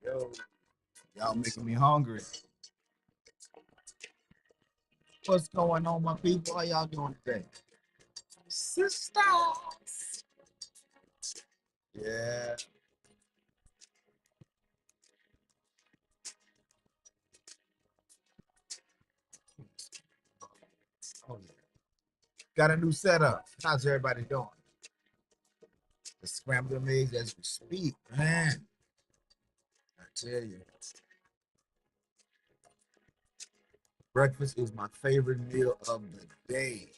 Yo, y'all making me hungry. What's going on, my people? How y'all doing today? Sisters. Yeah. Oh, yeah. Got a new setup. How's everybody doing? The scrambled eggs as we speak, man. I tell you, breakfast is my favorite meal of the day.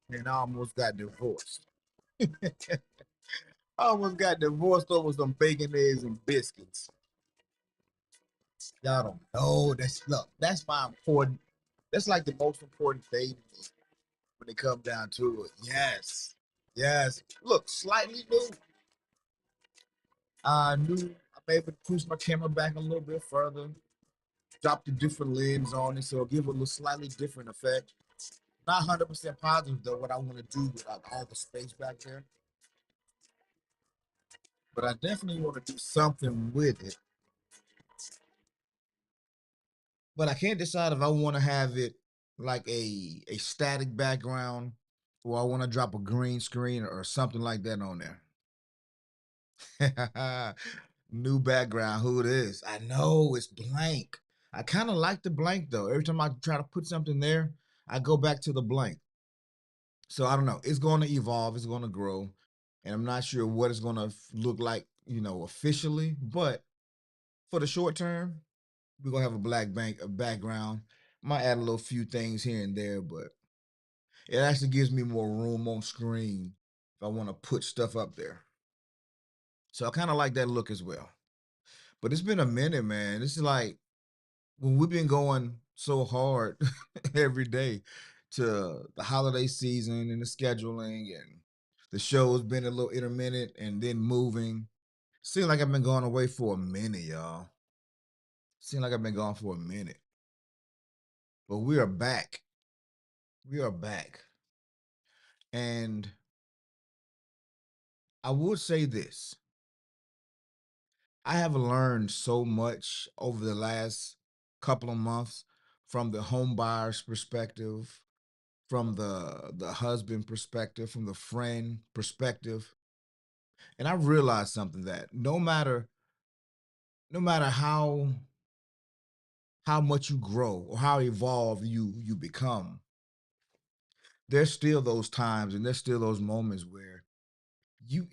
And I almost got divorced. I almost got divorced over some bacon, eggs, and biscuits. Y'all don't know. That's my important. That's like the most important thing to me when it comes down to it. Yes. Yes. Look, slightly new. I'm able to push my camera back a little bit further, drop the different lens on it, so it'll give a little slightly different effect. Not 100% positive though, what I want to do with all the space back there. But I definitely want to do something with it. But I can't decide if I want to have it like a static background or I want to drop a green screen or something like that on there. New background, who it is? I know it's blank. I kind of like the blank though. Every time I try to put something there, I go back to the blank. So I don't know. It's going to evolve. It's going to grow, and I'm not sure what it's going to look like, officially. But for the short term, we're gonna have a background. Might add a little few things here and there, but it actually gives me more room on screen if I want to put stuff up there. So I kind of like that look as well. But it's been a minute, man. This is like when we've been going so hard every day to the holiday season and the scheduling and the show's been a little intermittent and then moving. Seems like I've been going away for a minute, y'all. Seems like I've been gone for a minute. But we are back. We are back. And I would say this. I have learned so much over the last couple of months from the home buyer's perspective, from the husband perspective, from the friend perspective. And I realized something that no matter how much you grow or how evolved you become, there's still those times and there's still those moments where you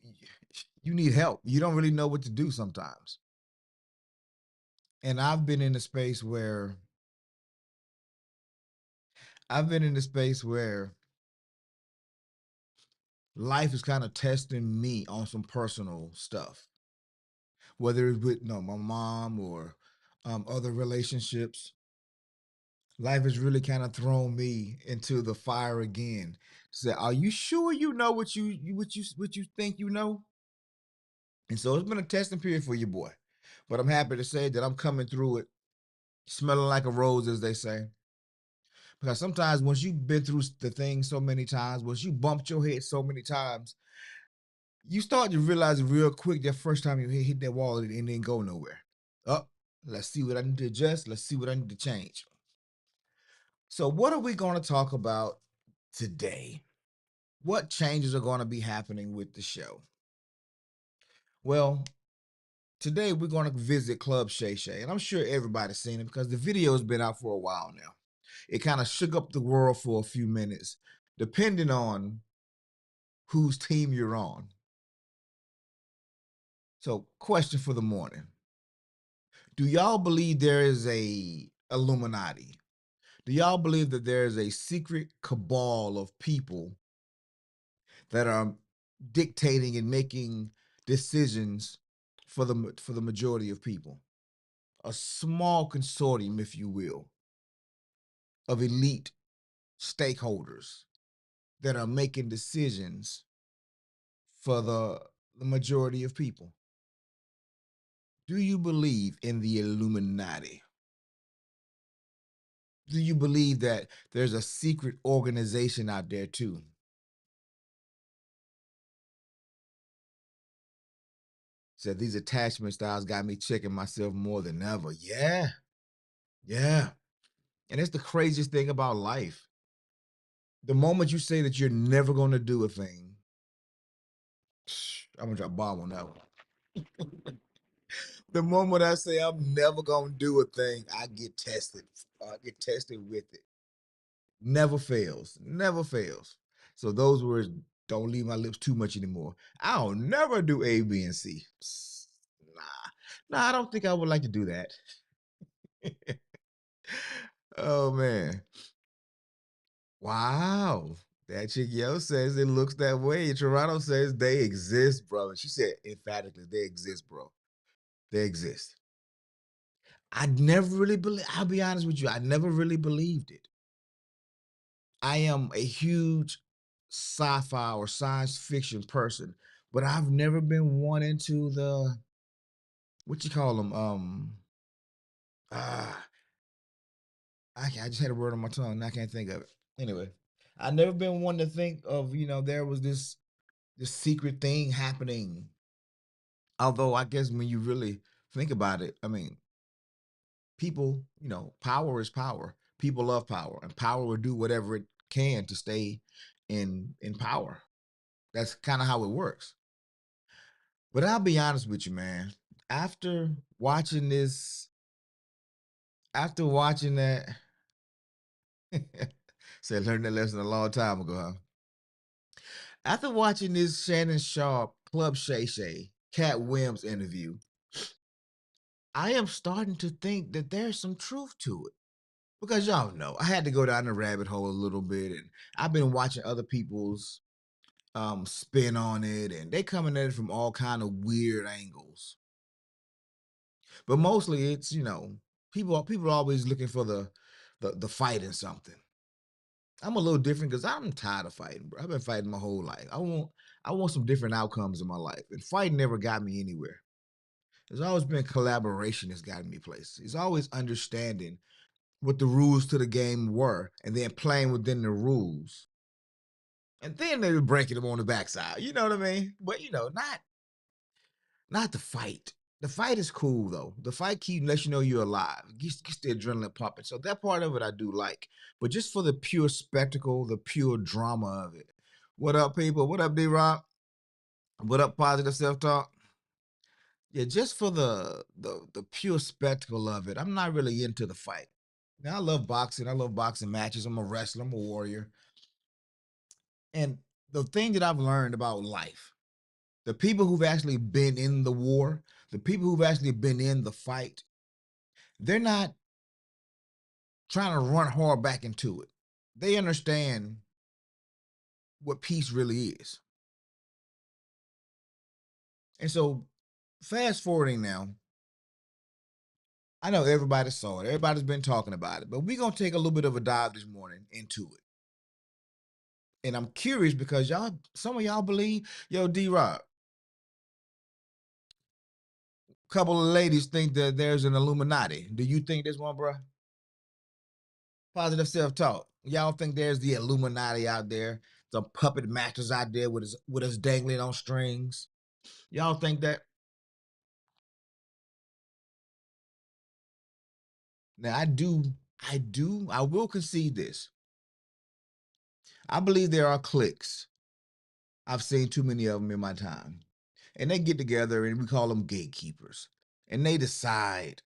you need help. You don't really know what to do sometimes. And I've been in a space where life is kind of testing me on some personal stuff, whether it's with my mom or other relationships. Life has really kind of thrown me into the fire again. Say, are you sure you know what you think you know? And so it's been a testing period for your boy, but I'm happy to say that I'm coming through it, smelling like a rose, as they say. Because sometimes once you've been through the thing so many times, once you bumped your head so many times, you start to realize real quick that first time you hit that wall and it didn't go nowhere. Oh, let's see what I need to adjust. Let's see what I need to change. So, what are we going to talk about today? What changes are going to be happening with the show? Well, today we're going to visit Club Shay Shay, and I'm sure everybody's seen it because the video's been out for a while now. It kind of shook up the world for a few minutes, depending on whose team you're on. So, question for the morning. Do y'all believe there is a Illuminati? Do y'all believe that there is a secret cabal of people that are dictating and making decisions for the majority of people? A small consortium, if you will. of elite stakeholders that are making decisions for the majority of people. Do you believe in the Illuminati? Do you believe that there's a secret organization out there too? Said these attachment styles got me checking myself more than ever. Yeah, yeah. And it's the craziest thing about life. The moment you say that you're never going to do a thing, I'm gonna drop a bomb on that one. The moment I say I'm never gonna do a thing, I get tested. I get tested with it. Never fails. Never fails. So those words don't leave my lips too much anymore. I'll never do A, B, and C. Nah. Nah, I don't think I would like to do that. Oh man. Wow. That chick yo says it looks that way. Toronto says they exist, bro. She said emphatically, they exist, bro. They exist. I never really believe, I'll be honest with you, I never really believed it. I am a huge sci-fi or science fiction person, but I've never been one into the what you call them. Ah, I just had a word on my tongue and I can't think of it. Anyway, I've never been one to think of there was this secret thing happening. Although I guess when you really think about it, I mean, people, power is power. People love power, and power will do whatever it can to stay in power. That's kind of how it works. But I'll be honest with you, man. After watching this, after watching that, said learned that lesson a long time ago, huh? After watching this Shannon Sharp, Club Shay Shay, Cat Williams interview, I am starting to think that there's some truth to it. Because y'all know, I had to go down the rabbit hole a little bit, and I've been watching other people's spin on it, and they coming at it from all kind of weird angles. But mostly it's, people are always looking for the fight in something. I'm a little different because I'm tired of fighting, bro. I've been fighting my whole life. I want some different outcomes in my life. And fighting never got me anywhere. There's always been collaboration that's gotten me places. It's always understanding what the rules to the game were and then playing within the rules. And then they were breaking them on the backside. You know what I mean? But not the fight. The fight is cool though. The fight lets you know you're alive. Gets the adrenaline pumping. So that part of it I do like. But just for the pure spectacle, the pure drama of it. What up, people? What up, D-Rock? What up, positive self-talk? Yeah, just for the pure spectacle of it. I'm not really into the fight. Now I love boxing. I love boxing matches. I'm a wrestler. I'm a warrior. And the thing that I've learned about life, the people who've actually been in the war, the people who've actually been in the fight, they're not trying to run hard back into it. They understand what peace really is. And so, fast forwarding now, I know everybody saw it. Everybody's been talking about it, but we're going to take a little bit of a dive this morning into it. And I'm curious because some of y'all believe, yo, D-Rock, a couple of ladies think that there's an Illuminati. Do you think there's one, bro? Positive self-talk. Y'all think there's the Illuminati out there? Some puppet masters out there with us dangling on strings. Y'all think that? Now I will concede this. I believe there are cliques. I've seen too many of them in my time. And they get together and we call them gatekeepers. And they decide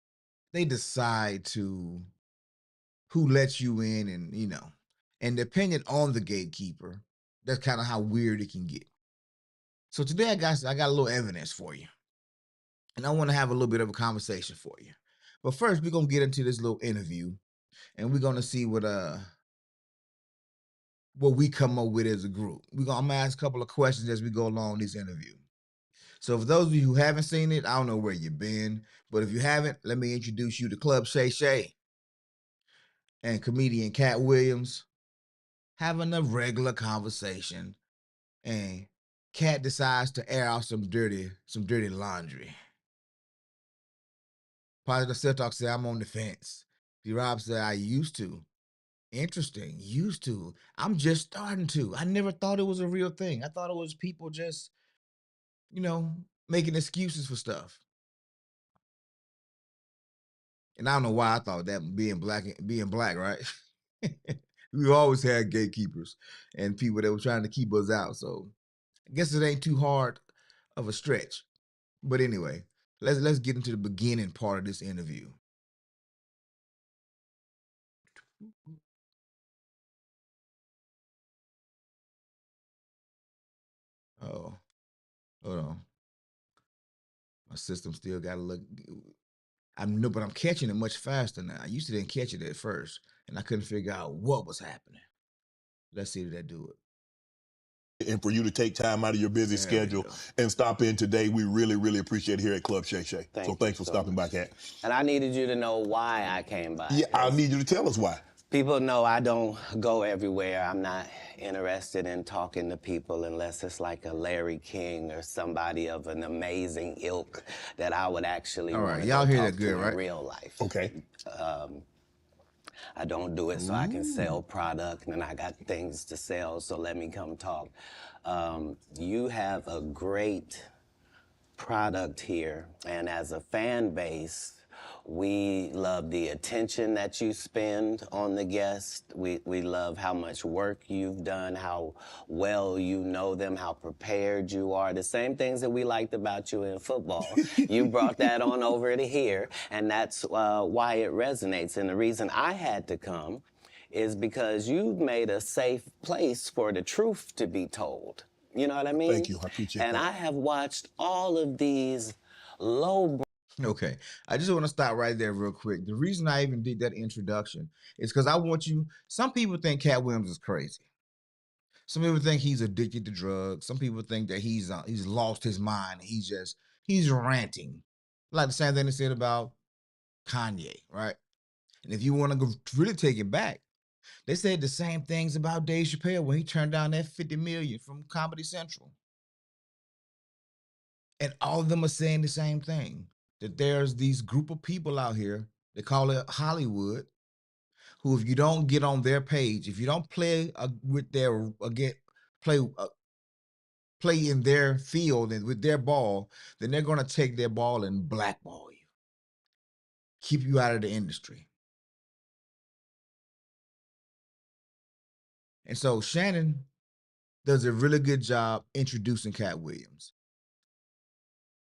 to who lets you in and depending on the gatekeeper, that's kind of how weird it can get. So today I got a little evidence for you. And I want to have a little bit of a conversation for you. But first, we're gonna get into this little interview, and we're gonna see what we come up with as a group. I'm gonna ask a couple of questions as we go along this interview. So for those of you who haven't seen it, I don't know where you've been, but if you haven't, let me introduce you to Club Shay Shay. and comedian Cat Williams having a regular conversation, and Cat decides to air out some dirty laundry. Positive self-talk said, I'm on the fence. D-Rob said, I used to. Interesting. Used to. I'm just starting to. I never thought it was a real thing. I thought it was people just, you know, making excuses for stuff. And I don't know why I thought that being black, right? We always had gatekeepers and people that were trying to keep us out. So I guess it ain't too hard of a stretch. But anyway, let's get into the beginning part of this interview. Oh, hold on. My system still got to look. But I'm catching it much faster now. I used to didn't catch it at first, and I couldn't figure out what was happening. Let's see if that do it. And for you to take time out of your busy schedule and stop in today, we really, really appreciate it here at Club Shay Shay. So thanks for stopping by, Cat. And I needed you to know why I came by. Yeah, I need you to tell us why. People know I don't go everywhere. I'm not interested in talking to people unless it's like a Larry King or somebody of an amazing ilk that I would actually want to y'all hear talk that good, to right? in real life. Okay. I don't do it so I can sell product, and I got things to sell, so let me come talk. You have a great product here, and as a fan base, we love the attention that you spend on the guest. We love how much work you've done, how well you know them, how prepared you are. The same things that we liked about you in football. You brought that on over to here, and that's why it resonates. And the reason I had to come is because you've made a safe place for the truth to be told. You know what I mean? Thank you. I appreciate that. And I have watched all of these low. Okay, I just want to stop right there real quick. The reason I even did that introduction is because I want you. Some people think Cat Williams is crazy. Some people think he's addicted to drugs. Some people think that he's lost his mind. He's ranting, like the same thing they said about Kanye, right? And if you want to really take it back, they said the same things about Dave Chappelle when he turned down that $50 million from Comedy Central. And all of them are saying the same thing, that there's these group of people out here, they call it Hollywood, who if you don't get on their page, if you don't play with their play in their field and with their ball, then they're going to take their ball and blackball you, keep you out of the industry. And so Shannon does a really good job introducing Cat Williams.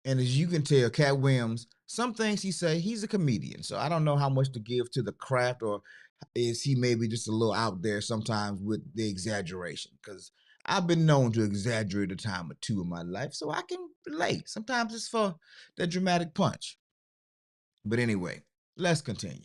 And as you can tell, Cat Williams, some things he say, he's a comedian. So I don't know how much to give to the craft, or is he maybe just a little out there sometimes with the exaggeration? Because I've been known to exaggerate a time or two in my life, so I can relate. Sometimes it's for that dramatic punch. But anyway, let's continue.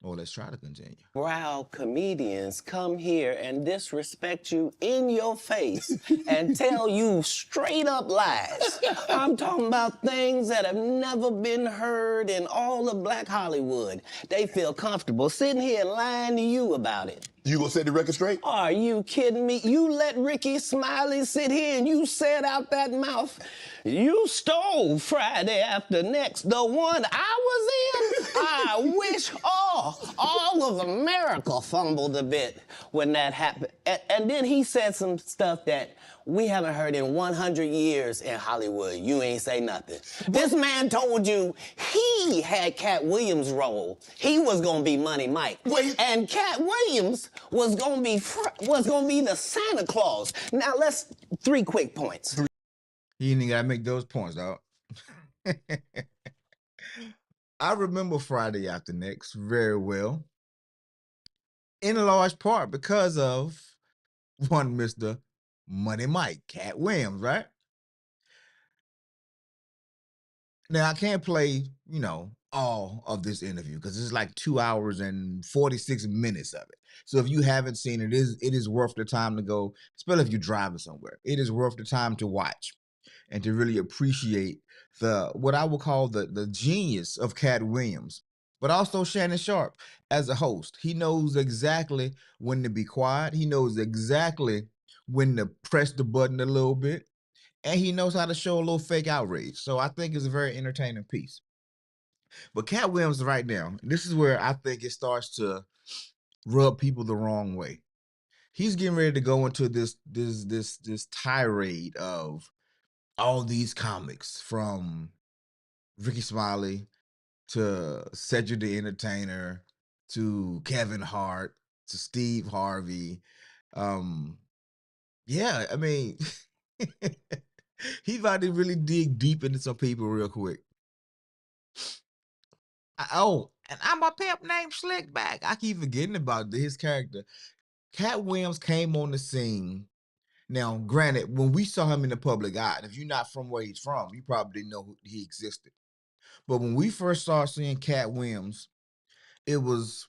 Or let's try to continue. Brow comedians come here and disrespect you in your face and tell you straight up lies. I'm talking about things that have never been heard in all of Black Hollywood. They feel comfortable sitting here lying to you about it. You gonna set the record straight? Are you kidding me? You let Ricky Smiley sit here and you said out that mouth, you stole Friday After Next, the one I was in. I wish all of America fumbled a bit when that happened. And then he said some stuff that we haven't heard in 100 years in Hollywood. You ain't say nothing. This man told you he had Cat Williams' role. He was gonna be Money Mike. Wait. And Cat Williams was gonna be the Santa Claus. Now let's 3 quick points. You ain't gotta make those points, dog. I remember Friday After Next very well, in a large part because of one Mr. Money Mike, Cat Williams, right? Now, I can't play, all of this interview because it's like 2 hours and 46 minutes of it. So if you haven't seen it, it is worth the time to go, especially if you're driving somewhere. It is worth the time to watch and to really appreciate what I would call the genius of Cat Williams. But also Shannon Sharp as a host. He knows exactly when to be quiet. He knows exactly when to press the button a little bit. And he knows how to show a little fake outrage. So I think it's a very entertaining piece. But Cat Williams right now, this is where I think it starts to rub people the wrong way. He's getting ready to go into this tirade of all these comics, from Ricky Smiley to Cedric the Entertainer to Kevin Hart to Steve Harvey. Yeah, I mean, he's about to really dig deep into some people real quick. And I'm a pimp named Slickback. I keep forgetting about his character. Cat Williams came on the scene. Now, granted, when we saw him in the public eye, and if you're not from where he's from, you probably didn't know he existed. But when we first started seeing Cat Williams, it was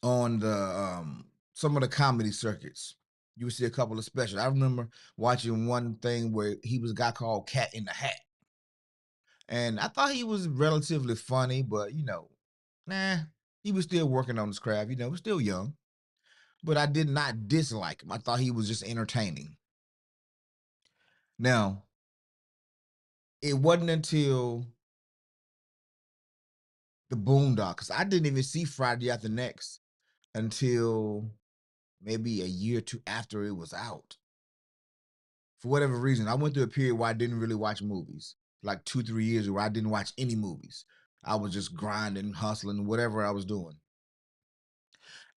on the some of the comedy circuits. You would see a couple of specials. I remember watching one thing where he was a guy called Cat in the Hat. And I thought he was relatively funny, but nah, he was still working on his craft, he was still young. But I did not dislike him. I thought he was just entertaining. Now, it wasn't until the Boondocks, I didn't even see Friday After Next until maybe a year or two after it was out. For whatever reason, I went through a period where I didn't really watch movies, like 2-3 years where I didn't watch any movies. I was just grinding, hustling, whatever I was doing.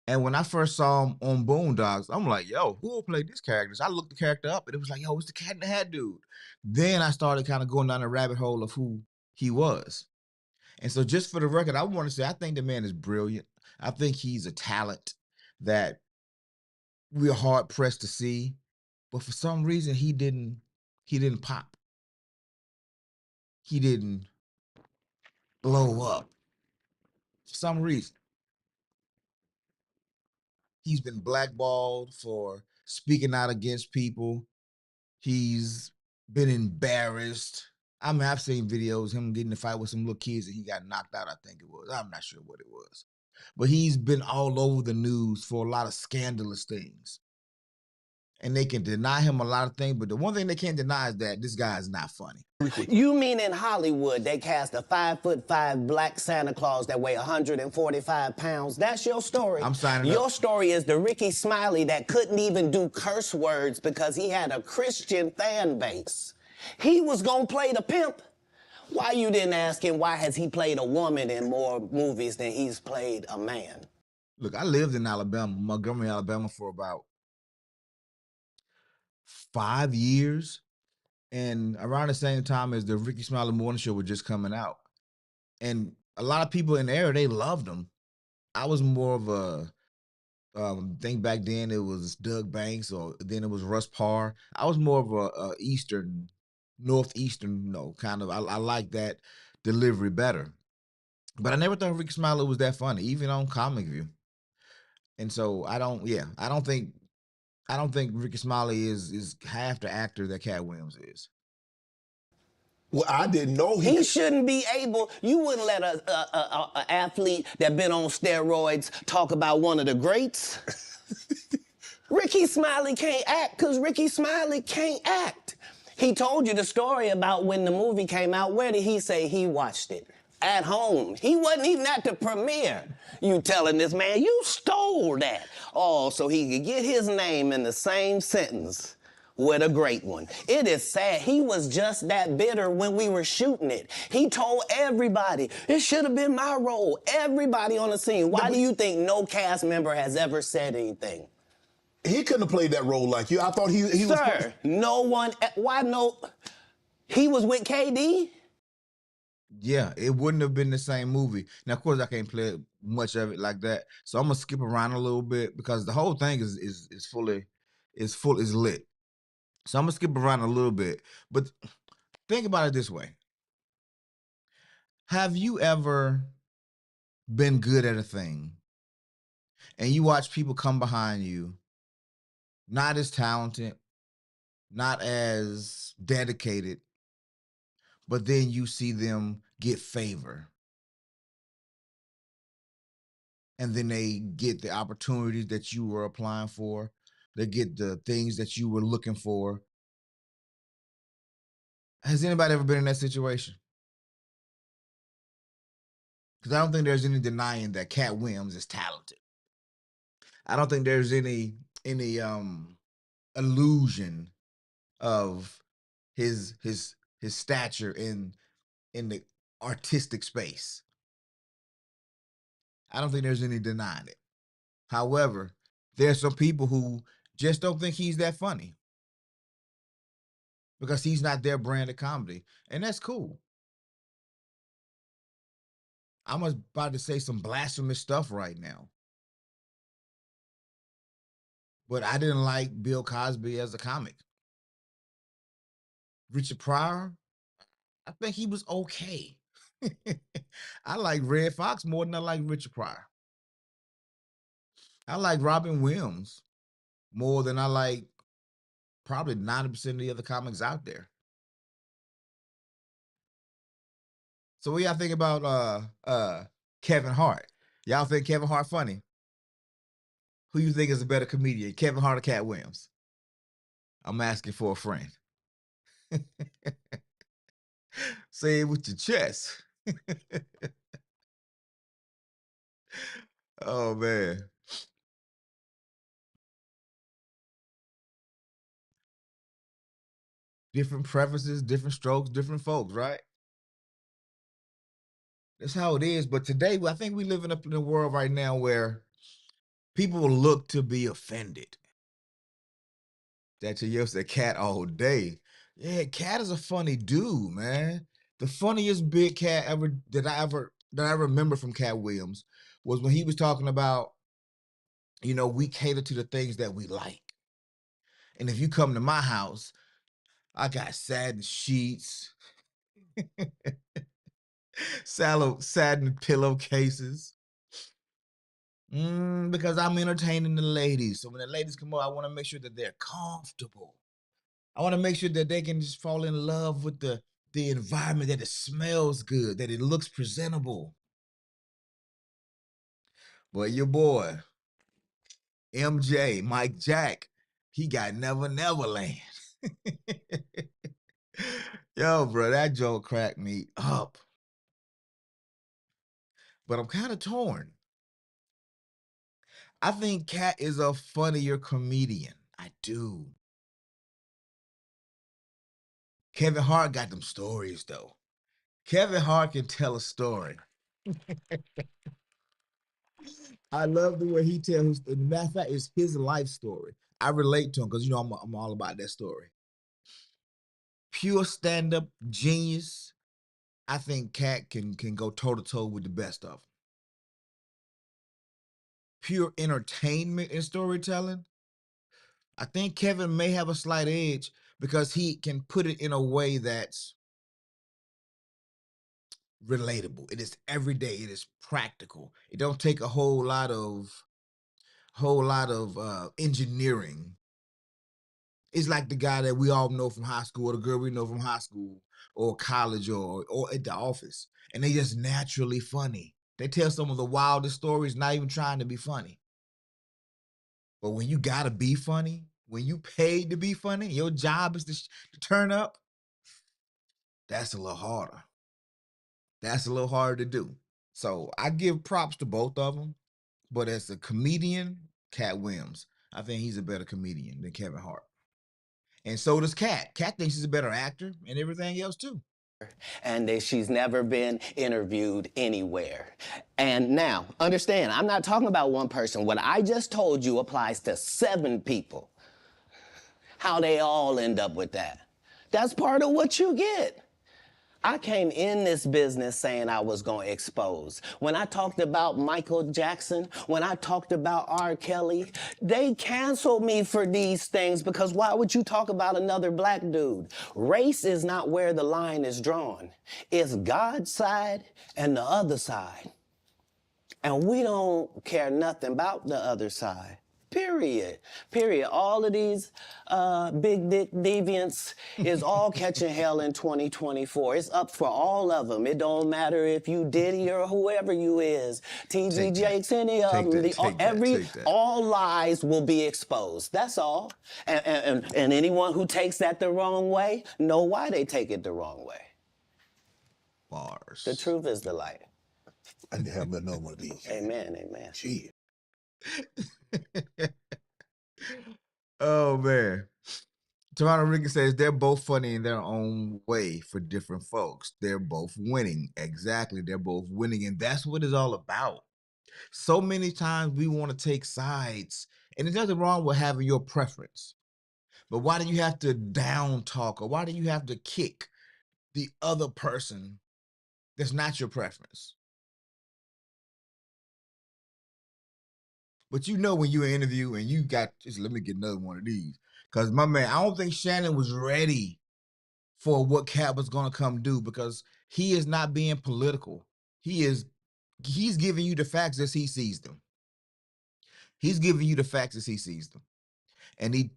And when I first saw him on Boondocks, I'm like, yo, who will play this character? So I looked the character up and it was like, yo, it's the Cat in the Hat dude. Then I started kind of going down the rabbit hole of who he was. And so just for the record, I want to say I think the man is brilliant. I think he's a talent that we're hard pressed to see. But for some reason he didn't pop. He didn't blow up. For some reason. He's been blackballed for speaking out against people. He's been embarrassed. I mean, I've seen videos him getting in a fight with some little kids and he got knocked out, I think it was. I'm not sure what it was. But he's been all over the news for a lot of scandalous things. And they can deny him a lot of things, but the one thing they can't deny is that this guy is not funny. You mean in Hollywood they cast a 5'5" black Santa Claus that weigh 145 pounds? That's your story. I'm signing Your up. story is the Ricky Smiley that couldn't even do curse words because he had a Christian fan base. He was gonna play the pimp. Why you didn't ask him why has he played a woman in more movies than he's played a man? Look, I lived in Alabama, Montgomery, Alabama, for about 5 years. And around the same time as the Ricky Smiley Morning Show was just coming out. And a lot of people in the area, they loved him. I was more of a think back then it was Doug Banks, or then it was Russ Parr. I was more of a northeastern, kind of. I like that delivery better. But I never thought Ricky Smiley was that funny, even on Comic View. And so I don't think Ricky Smiley is half the actor that Cat Williams is. Well, I didn't know He shouldn't be able. You wouldn't let a athlete that been on steroids talk about one of the greats. Ricky Smiley can't act because Ricky Smiley can't act. He told you the story about when the movie came out. Where did he say he watched it? At home. He wasn't even at the premiere. You telling this man, you stole that. Oh, so he could get his name in the same sentence with a great one. It is sad. He was just that bitter when we were shooting it. He told everybody, it should have been my role. Everybody on the scene. Why do you think no cast member has ever said anything? He couldn't have played that role like you. I thought he was... Sir, no one... Why no... He was with KD? Yeah, it wouldn't have been the same movie. Now, of course, I can't play much of it like that, so I'm gonna skip around a little bit because the whole thing is lit. So I'm gonna skip around a little bit, but think about it this way: have you ever been good at a thing, and you watch people come behind you, not as talented, not as dedicated, but then you see them get favor? and then they get the opportunities that you were applying for. They get the things that you were looking for. Has anybody ever been in that situation? Because I don't think there's any denying that Cat Williams is talented. I don't think there's any illusion of his stature in the artistic space. I don't think there's any denying it. However, there's some people who just don't think he's that funny because he's not their brand of comedy, and that's cool. I'm about to say some blasphemous stuff right now, but I didn't like Bill Cosby as a comic. Richard Pryor, I think he was okay. I like Red Fox more than I like Richard Pryor. I like Robin Williams more than I like probably 90% of the other comics out there. So what y'all think about Kevin Hart? Y'all think Kevin Hart funny? Who you think is a better comedian, Kevin Hart or Cat Williams? I'm asking for a friend. Say it with your chest. Oh man. Different preferences, different strokes, different folks, right? That's how it is. But today, I think we living up in a world right now where people will look to be offended. That you said Cat all day. Yeah, Cat is a funny dude, man. The funniest big Cat that I remember from Cat Williams was when he was talking about, we cater to the things that we like. And if you come to my house, I got satin sheets, satin pillowcases. Because I'm entertaining the ladies. So when the ladies come over, I want to make sure that they're comfortable. I want to make sure that they can just fall in love with the environment, that it smells good, that it looks presentable. But your boy, MJ, Mike Jack, he got Never Never Land. Yo, bro, that joke cracked me up. But I'm kind of torn. I think Cat is a funnier comedian. I do. Kevin Hart got them stories, though. Kevin Hart can tell a story. I love the way he tells. The matter of fact, it's his life story. I relate to him because I'm all about that story. Pure stand-up genius. I think Cat can go toe to toe with the best of them. Pure entertainment and storytelling. I think Kevin may have a slight edge because he can put it in a way that's relatable. It is everyday. It is practical. It don't take a whole lot of engineering. It's like the guy that we all know from high school, or the girl we know from high school or college or at the office, and they just naturally funny. They tell some of the wildest stories, not even trying to be funny. But when you gotta be funny, when you paid to be funny, your job is to turn up. That's a little harder. That's a little harder to do. So I give props to both of them. But as a comedian, Cat Williams, I think he's a better comedian than Kevin Hart. And so does Cat. Cat thinks he's a better actor and everything else too. And that she's never been interviewed anywhere. And now, understand, I'm not talking about one person. What I just told you applies to 7 people. How they all end up with that. That's part of what you get. I came in this business saying I was going to expose. When I talked about Michael Jackson, when I talked about R. Kelly, they canceled me for these things because why would you talk about another black dude? Race is not where the line is drawn. It's God's side and the other side. And we don't care nothing about the other side, Period. Period. All of these big dick deviants is all catching hell in 2024. It's up for all of them. It don't matter if you Diddy or whoever you is, TD Jakes, any of them. All lies will be exposed. That's all. And anyone who takes that the wrong way, know why they take it the wrong way. Bars. The truth is the light. I need to have another one of these. Amen, amen. Gee. Oh man. Toronto Ricky says they're both funny in their own way for different folks. They're both winning. Exactly. They're both winning. And that's what it's all about. So many times we want to take sides, and there's nothing wrong with having your preference. But why do you have to down talk, or why do you have to kick the other person that's not your preference? But you know when you're in an interview and you got, just let me get another one of these. Because my man, I don't think Shannon was ready for what Cap was going to come do, because he is not being political. He's giving you the facts as he sees them. He's giving you the facts as he sees them. And he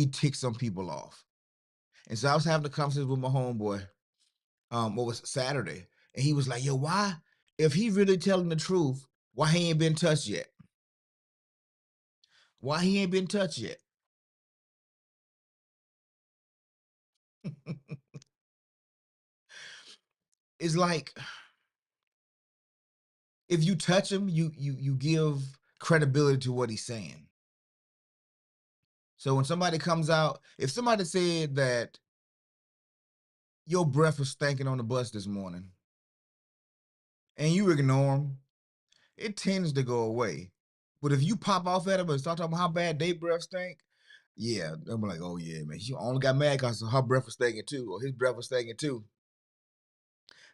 ticks some people off. And so I was having a conversation with my homeboy, what was Saturday, and he was like, yo, why, if he really telling the truth, why he ain't been touched yet? Why he ain't been touched yet? It's like, if you touch him, you give credibility to what he's saying. So when somebody comes out, if somebody said that your breath was stinking on the bus this morning, and you ignore them, it tends to go away. But if you pop off at them and start talking about how bad they breath stink, yeah, I'm like, oh yeah, man, she only got mad because her breath was stinking too, or his breath was stinking too.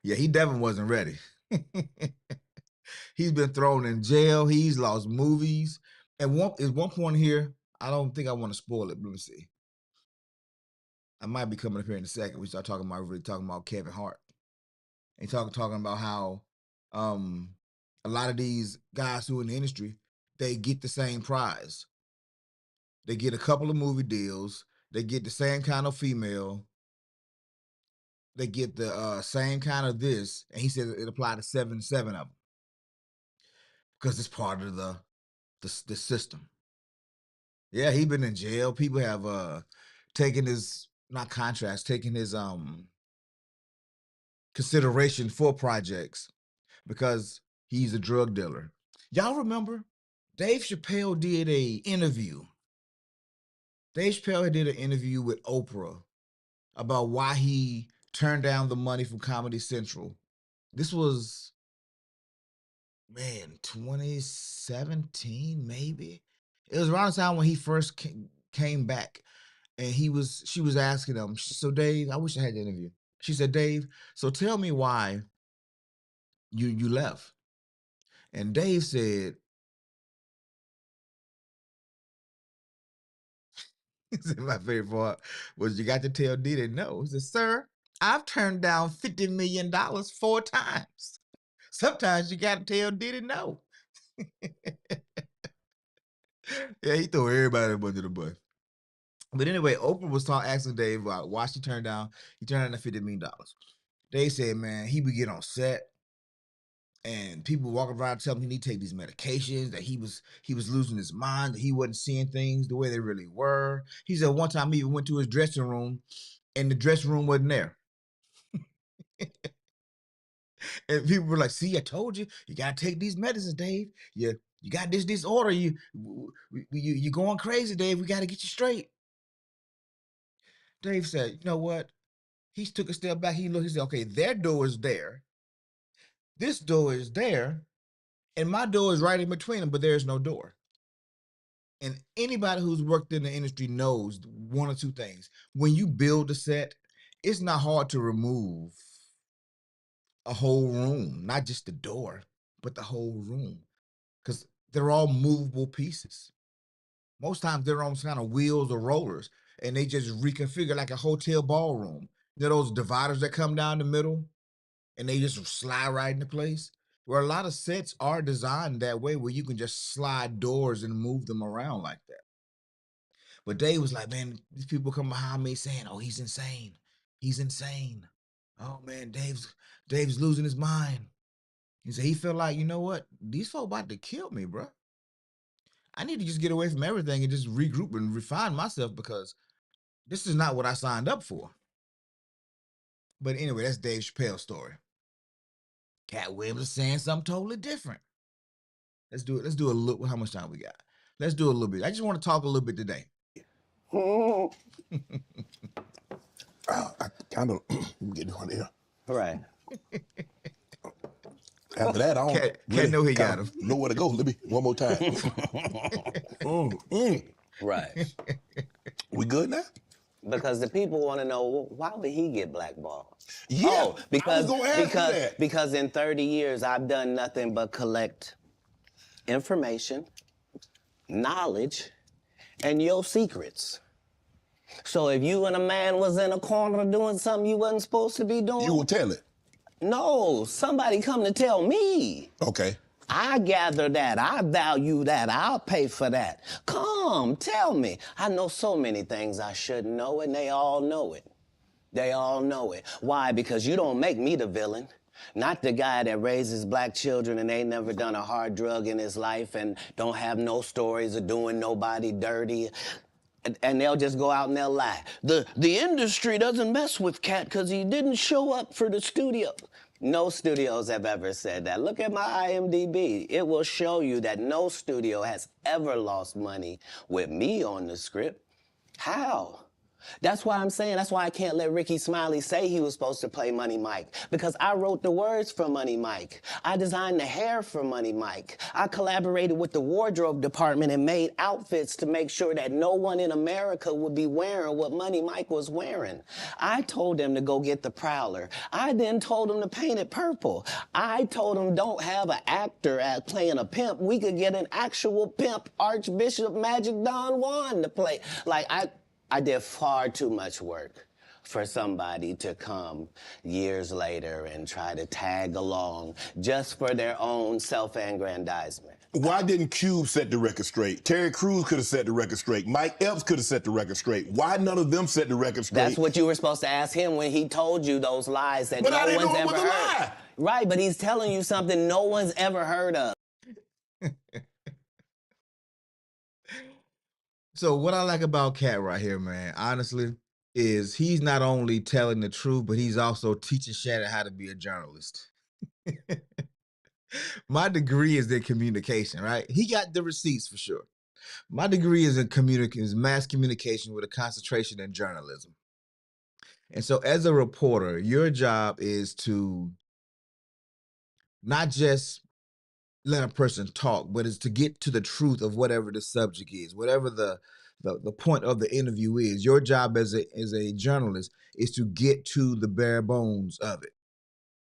Yeah, he definitely wasn't ready. He's been thrown in jail. He's lost movies. At one point here, I don't think I want to spoil it, but let me see. I might be coming up here in a second. We start talking about Kevin Hart. And talking about how a lot of these guys who are in the industry, they get the same prize. They get a couple of movie deals. They get the same kind of female. They get the same kind of this. And he said it applied to seven of them, because it's part of the system. Yeah, he been in jail. People have taken his, not contracts, taken his consideration for projects because he's a drug dealer. Y'all remember Dave Chappelle did an interview. Dave Chappelle did an interview with Oprah about why he turned down the money from Comedy Central. This was, man, 2017 maybe. It was around the time when he first came back, and she was asking him, so Dave, I wish I had the interview. She said, Dave, so tell me why you left. And Dave said, my favorite part was, you got to tell Diddy no. He said, sir, I've turned down $50 million 4 times. Sometimes you got to tell Diddy no. Yeah, he threw everybody under the bus. But anyway, Oprah was asking Dave about why he turned down the $50 million. Dave said, man, he would get on set, and people walking around telling him he need to take these medications, that he was losing his mind, that he wasn't seeing things the way they really were. He said one time he even went to his dressing room, and the dressing room wasn't there. And people were like, see, I told you, you got to take these medicines, Dave. You got this disorder. You're going crazy, Dave. We got to get you straight. Dave said, you know what? He took a step back. He looked, he said, okay, their door is there. This door is there. And my door is right in between them, but there's no door. And anybody who's worked in the industry knows one or two things. When you build a set, it's not hard to remove a whole room, not just the door, but the whole room, because they're all movable pieces. Most times they're on kind of wheels or rollers, and they just reconfigure like a hotel ballroom. You know those dividers that come down the middle, and they just slide right into place? where a lot of sets are designed that way, where you can just slide doors and move them around like that. But Dave was like, man, these people come behind me saying, oh, he's insane. He's insane. Oh man, Dave's losing his mind. He said he felt like, you know what? These folks about to kill me, bro. I need to just get away from everything and just regroup and refine myself because this is not what I signed up for. But anyway, that's Dave Chappelle's story. Cat Williams is saying something totally different. Let's do it. Let's do a little. How much time we got? Let's do a little bit. I just want to talk a little bit today. I kind of get one here. Right. After that, I don't Cat know he got him. Know where to go. Let me one more time. Right. We good now? Because the people want to know, why would he get blackballed? Yeah, Oh, because I was gonna ask you that. because in 30 years I've done nothing but collect information, knowledge, and your secrets. So if you and a man was in a corner doing something you wasn't supposed to be doing, You will tell it. no, somebody come to tell me. Okay. I gather that, I value that, I'll pay for that. Come, tell me. I know so many things I shouldn't know, and they all know it. They all know it. Why? Because you don't make me the villain. Not the guy that raises black children and ain't never done a hard drug in his life and don't have no stories of doing nobody dirty. And they'll just go out and they'll lie. The industry doesn't mess with Cat because he didn't show up for the studio. No studios have ever said that. Look at my IMDb. It will show you that no studio has ever lost money with me on the script. How? That's why I'm saying, that's why I can't let Ricky Smiley say he was supposed to play Money Mike, because I wrote the words for Money Mike. I designed the hair for Money Mike. I collaborated with the wardrobe department and made outfits to make sure that no one in America would be wearing what Money Mike was wearing. I told them to go get the Prowler. I then told them to paint it purple. I told them don't have an actor playing a pimp. We could get an actual pimp, Archbishop Magic Don Juan, to play. Like, I did far too much work for somebody to come years later and try to tag along just for their own self-aggrandizement. Why didn't Cube set the record straight? Terry Crews could have set the record straight. Mike Epps could have set the record straight. Why none of them set the record straight? That's what you were supposed to ask him when he told you those lies that But I no didn't one's know it ever was a heard. lie. Right, but he's telling you something no one's ever heard of. So what I like about Cat right here, man, honestly, is he's not only telling the truth, but he's also teaching Shannon how to be a journalist. My degree is in communication, right? He got the receipts for sure. My degree is in mass communication with a concentration in journalism. And so as a reporter, your job is to not just let a person talk, but is to get to the truth of whatever the subject is, whatever the point of the interview is. Your job as a journalist is to get to the bare bones of it,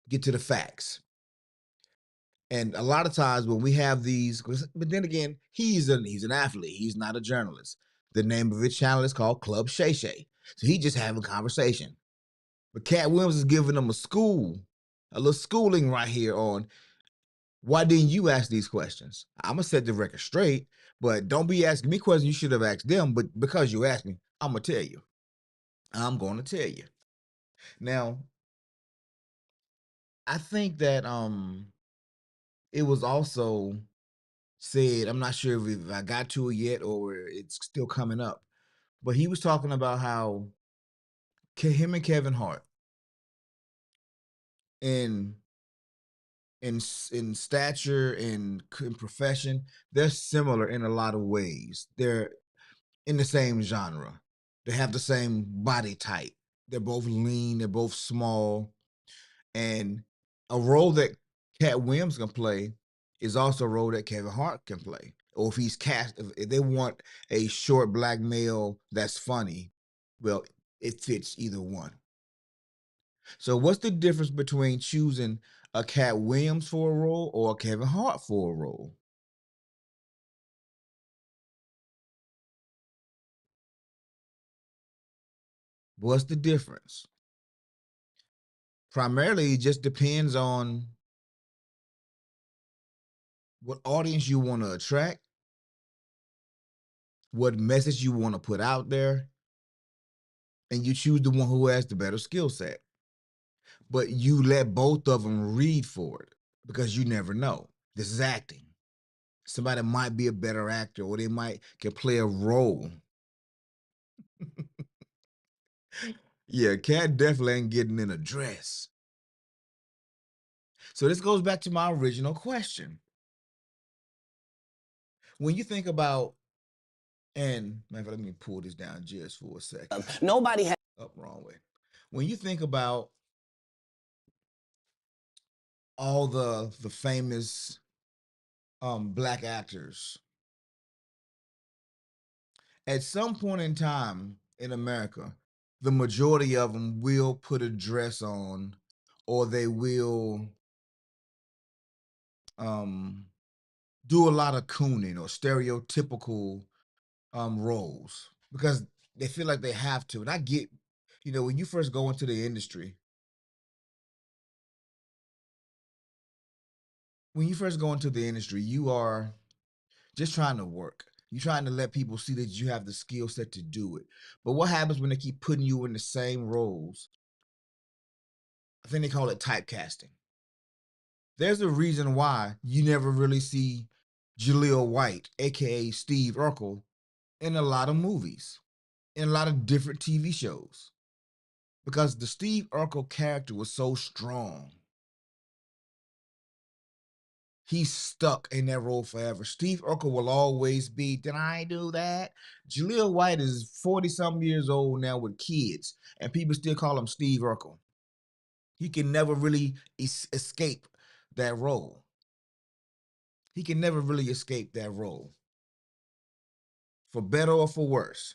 get to the facts. And a lot of times when we have these, but then again, he's an athlete. He's not a journalist. The name of his channel is called Club Shay Shay. So he just having a conversation. But Cat Williams is giving them a little schooling right here on why didn't you ask these questions? I'm gonna set the record straight, but don't be asking me questions you should have asked them. But because you asked me, I'm gonna tell you. I'm gonna tell you. Now, I think that it was also said, I'm not sure if I got to it yet or it's still coming up, but he was talking about how him and Kevin Hart in in stature and in profession, they're similar in a lot of ways. They're in the same genre. They have the same body type. They're both lean. They're both small. And a role that Cat Williams can play is also a role that Kevin Hart can play. Or if he's cast, if they want a short black male that's funny, well, it fits either one. So what's the difference between choosing a Cat Williams for a role or a Kevin Hart for a role? What's the difference? Primarily, it just depends on what audience you want to attract, what message you want to put out there, and you choose the one who has the better skill set. But you let both of them read for it because you never know. This is acting. Somebody might be a better actor or they might can play a role. Yeah, Cat definitely ain't getting in a dress. So this goes back to my original question. When you think about, and man, let me pull this down just for a second. Nobody has. Up wrong way. When you think about all the famous black actors, at some point in time in America, the majority of them will put a dress on, or they will do a lot of cooning or stereotypical roles because they feel like they have to. And I get, when you first go into the industry, you are just trying to work. You're trying to let people see that you have the skill set to do it. But what happens when they keep putting you in the same roles? I think they call it typecasting. There's a reason why you never really see Jaleel White, aka Steve Urkel, in a lot of movies, in a lot of different TV shows. Because the Steve Urkel character was so strong. He's stuck in that role forever. Steve Urkel will always be, did I do that? Jaleel White is 40-something years old now with kids, and people still call him Steve Urkel. He can never really escape that role. He can never really escape that role. For better or for worse.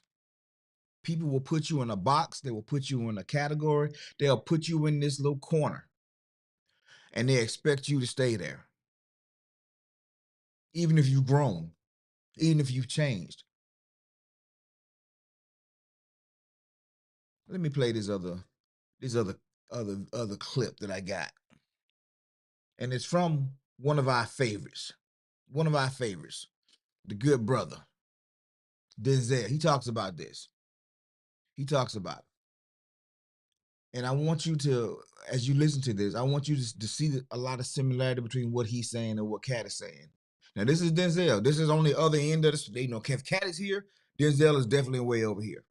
People will put you in a box. They will put you in a category. They'll put you in this little corner. And they expect you to stay there. Even if you've grown. Even if you've changed. Let me play this other clip that I got. And it's from one of our favorites. One of our favorites. The good brother. Denzel. He talks about this. He talks about it. And I want you to, as you listen to this, I want you to see a lot of similarity between what he's saying and what Cat is saying. Now, this is Denzel. This is on the other end of this. If Cat is here, Denzel is definitely way over here.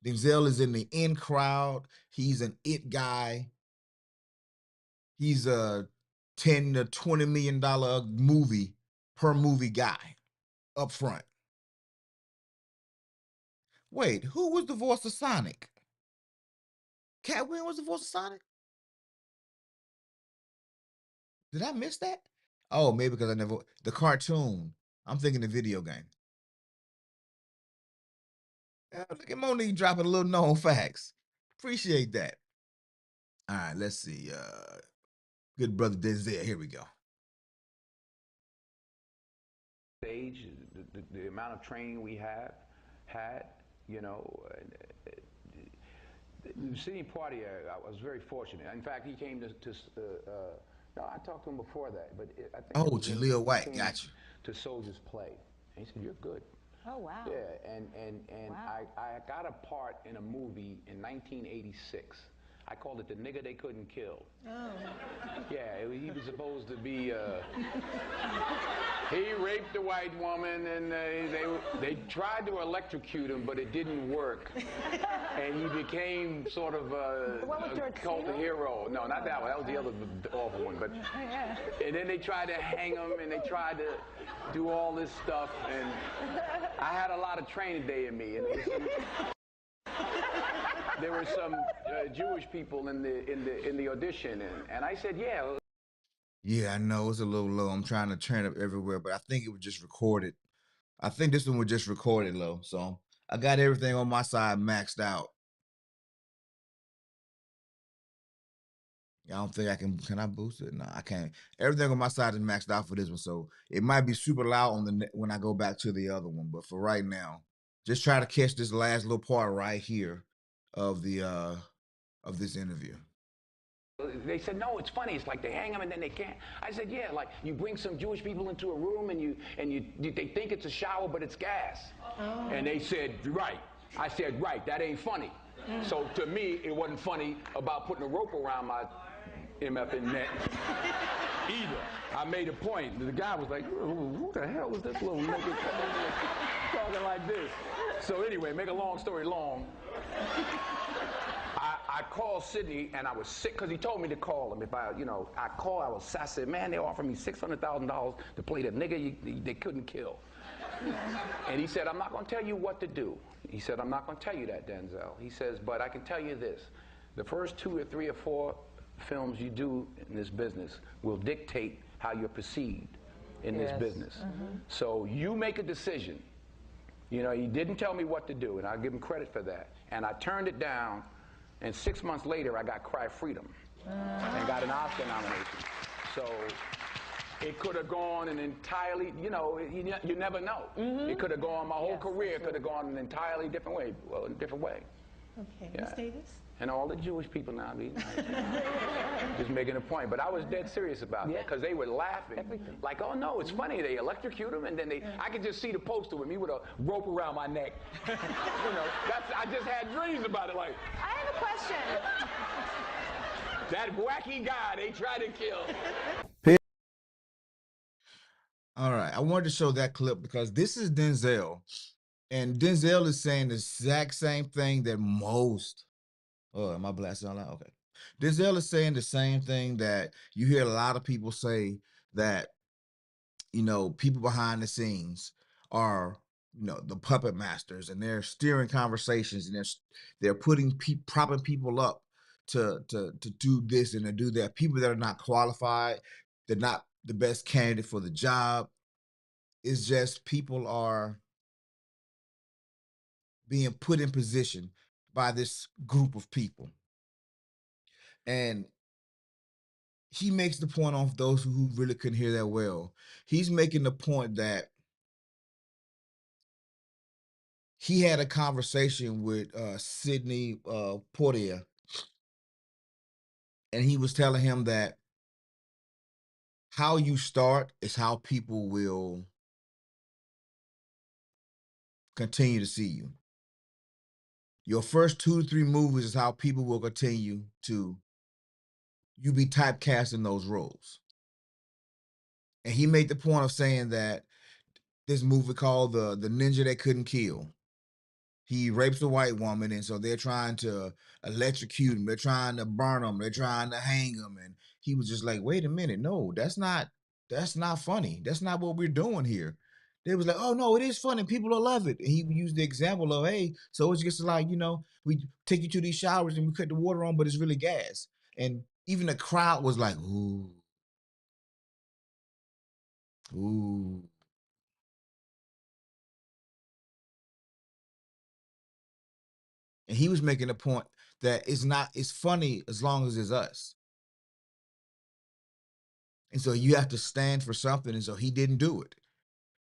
Denzel is in the in crowd. He's an it guy. He's a $10 to $20 million movie per movie guy up front. Wait, who was the voice of Sonic? Cat Williams was the voice of Sonic? Did I miss that? Oh, maybe because I never the cartoon. I'm thinking the video game. Look at Monique dropping a little known facts. Appreciate that. All right, let's see. Good brother Denzel. Here we go. Stage, the amount of training we have had, Sidney Poitier, I was very fortunate. In fact, he came no, I talked to him before that, but I think it was Jaleel White, got you. To Soldier's Play. And he said, "You're good." Oh, wow. Yeah, and wow. I got a part in a movie in 1986. I called it The Nigga They Couldn't Kill. Oh. Yeah, he was supposed to be, he raped a white woman and they tried to electrocute him, but it didn't work. And he became sort of a cult hero. No, not that one. That was the other awful one. But and then they tried to hang him and they tried to do all this stuff. And I had a lot of training day in me. And there were some Jewish people in the audition, and I said, yeah. Yeah, I know it's a little low. I'm trying to turn it up everywhere, but I think it was just recorded. I think this one was just recorded low, so I got everything on my side maxed out. I don't think I can. Can I boost it? No, I can't. Everything on my side is maxed out for this one, so it might be super loud on when I go back to the other one. But for right now, just try to catch this last little part right here of the of this interview. They said, no, it's funny. It's like they hang them and then they can't. I said, yeah, like you bring some Jewish people into a room and they think it's a shower, but it's gas. Oh. And they said, right. I said, right, that ain't funny. So to me, it wasn't funny about putting a rope around my MFN neck either. I made a point. The guy was like, who the hell is this little nigga talking like this? So anyway, make a long story long. I called Sidney and I was sick because he told me to call him. If I said, man, they offered me $600,000 to play the nigga they couldn't kill. And he said, I'm not going to tell you what to do. He said, I'm not going to tell you that, Denzel. He says, but I can tell you this. The first 2 or 3 or 4 films you do in this business will dictate how you're perceived in this business. Mm-hmm. So you make a decision. You know, he didn't tell me what to do, and I'll give him credit for that. And I turned it down, and 6 months later, I got Cry Freedom and got an Oscar nomination. So it could have gone an entirely, you never know. Mm-hmm. It could have gone, my whole career could have gone an entirely different way. Well, in a different way. Okay, Ms. Davis? And all the Jewish people now, just making a point. But I was dead serious about that because they were laughing. Everything. Like, oh no, it's funny. They electrocute him, and then I could just see the poster with me with a rope around my neck. I just had dreams about it. Like, I have a question. That wacky guy they tried to kill. All right, I wanted to show that clip because this is Denzel, and Denzel is saying the exact same thing that most. Oh, am I blasting all out? Okay. Denzel is saying the same thing that you hear a lot of people say, that, people behind the scenes are, the puppet masters, and they're steering conversations, and they're propping people up to do this and to do that. People that are not qualified, they're not the best candidate for the job. It's just people are being put in position by this group of people. And he makes the point off those who really couldn't hear that well. He's making the point that he had a conversation with Sidney Poitier, and he was telling him that how you start is how people will continue to see you. Your first 2 to 3 movies is how people will continue to you be typecast in those roles. And he made the point of saying that this movie called the Ninja That Couldn't Kill, he rapes a white woman, and so they're trying to electrocute him, they're trying to burn him, they're trying to hang him. And he was just like, wait a minute, no, that's not funny. That's not what we're doing here. They was like, oh no, it is funny, people will love it. And he used the example of, hey, so it's just like, we take you to these showers and we cut the water on, but it's really gas. And even the crowd was like, ooh. Ooh. And he was making a point that it's funny as long as it's us. And so you have to stand for something. And so he didn't do it.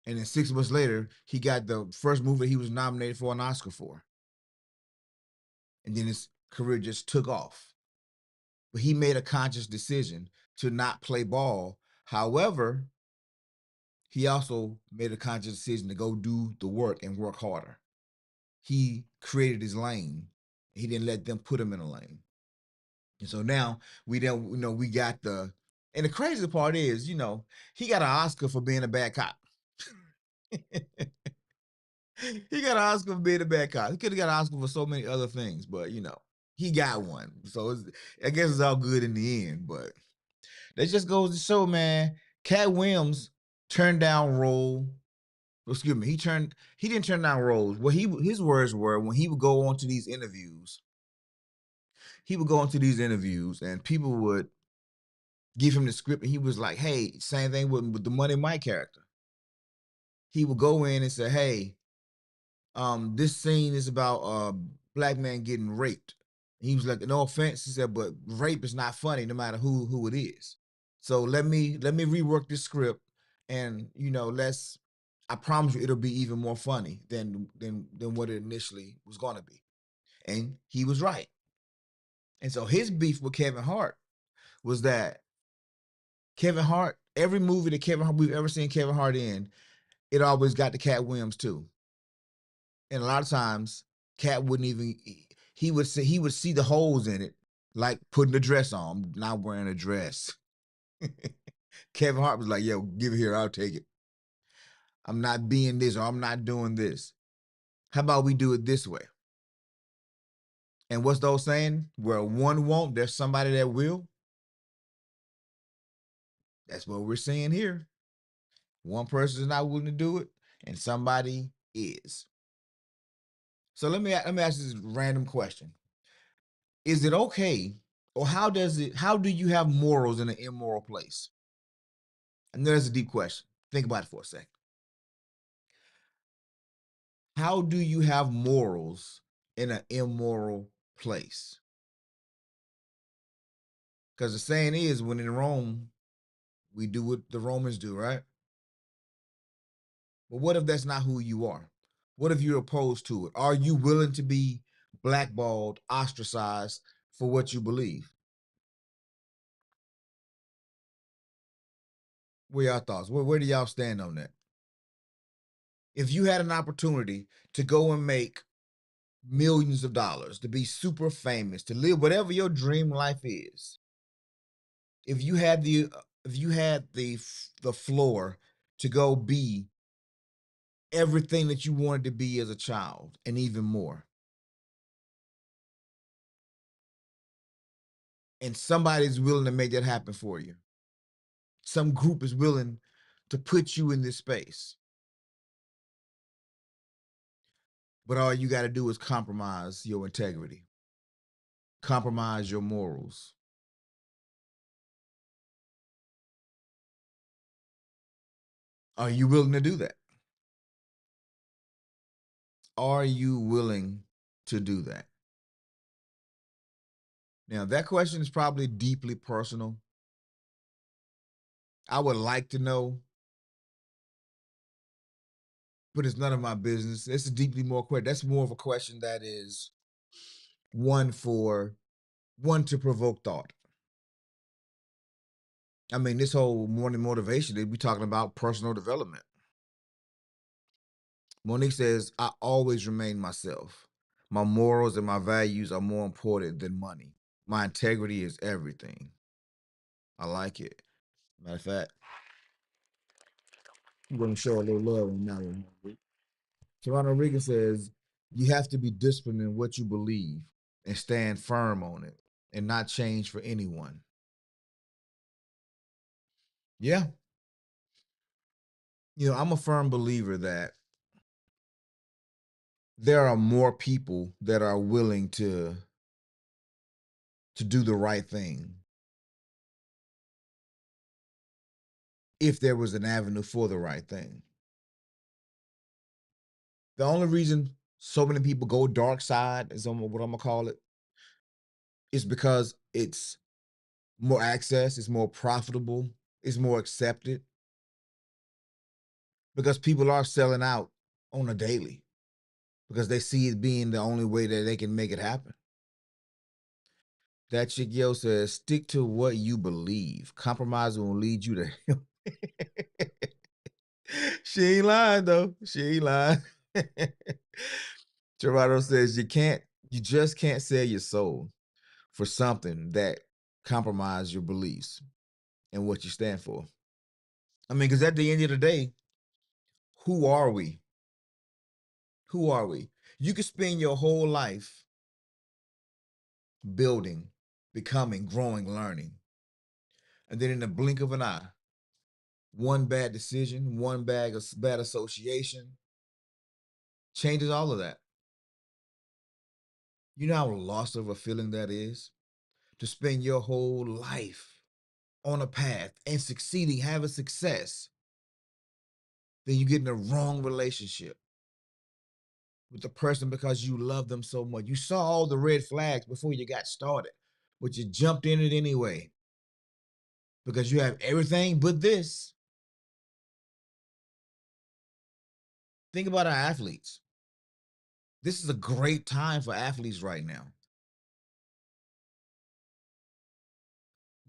And then 6 months later, he got the first movie he was nominated for an Oscar for. And then his career just took off. But he made a conscious decision to not play ball. However, he also made a conscious decision to go do the work and work harder. He created his lane. He didn't let them put him in a lane. And so now we got and the crazy part is, he got an Oscar for being a bad cop. He got an Oscar for being a bad cop. He could have got an Oscar for so many other things, but he got one. So I guess it's all good in the end. But that just goes to show, man, Cat Williams turned down role. Excuse me, he didn't turn down roles. What his words were, when he would go on to these interviews, and people would give him the script, and he was like, hey, same thing with the Money Mike character. He would go in and say, hey, this scene is about a black man getting raped. And he was like, no offense, he said, but rape is not funny no matter who it is. So let me rework this script, and I promise you it'll be even more funny than what it initially was gonna be. And he was right. And so his beef with Kevin Hart was that Kevin Hart, every movie that we've ever seen Kevin Hart in, it always got the Cat Williams too. And a lot of times, Cat wouldn't even, he would see the holes in it, like putting a dress on, not wearing a dress. Kevin Hart was like, yo, give it here, I'll take it. I'm not being this, or I'm not doing this. How about we do it this way? And what's those saying? Where one won't, there's somebody that will. That's what we're seeing here. One person is not willing to do it, and somebody is. So let me ask you this random question. Is it okay, or how do you have morals in an immoral place? And there's a deep question. Think about it for a second. How do you have morals in an immoral place? Because the saying is, when in Rome, we do what the Romans do, right? But what if that's not who you are? What if you're opposed to it? Are you willing to be blackballed, ostracized for what you believe? What are y'all thoughts? Where do y'all stand on that? If you had an opportunity to go and make millions of dollars, to be super famous, to live whatever your dream life is, if you had the floor to go be everything that you wanted to be as a child and even more, and somebody's willing to make that happen for you, some group is willing to put you in this space, but all you got to do is compromise your integrity, compromise your morals. Are you willing to do that? Are you willing to do that? Now, that question is probably deeply personal. I would like to know, but it's none of my business. This is deeply more question. That's more of a question that is one to provoke thought. I mean, this whole morning motivation, they be talking about personal development. Monique says, I always remain myself. My morals and my values are more important than money. My integrity is everything. I like it. Matter of fact, I'm going to show a little love on that one. Toronto Regan says, you have to be disciplined in what you believe and stand firm on it and not change for anyone. Yeah. I'm a firm believer that there are more people that are willing to do the right thing if there was an avenue for the right thing. The only reason so many people go dark side, is what I'm gonna call it, is because it's more access, it's more profitable, it's more accepted. Because people are selling out on a daily because they see it being the only way that they can make it happen. That chick yo says, stick to what you believe. Compromise will lead you to hell. She ain't lying though. She ain't lying. Gerardo says you just can't sell your soul for something that compromise your beliefs and what you stand for. I mean, because at the end of the day, who are we? Who are we? You could spend your whole life building, becoming, growing, learning. And then in the blink of an eye, one bad decision, one bad association changes all of that. You know how lost of a feeling that is? To spend your whole life on a path and succeeding, having success, then you get in the wrong relationship with the person because you love them so much. You saw all the red flags before you got started, but you jumped in it anyway because you have everything but this. Think about our athletes. This is a great time for athletes right now.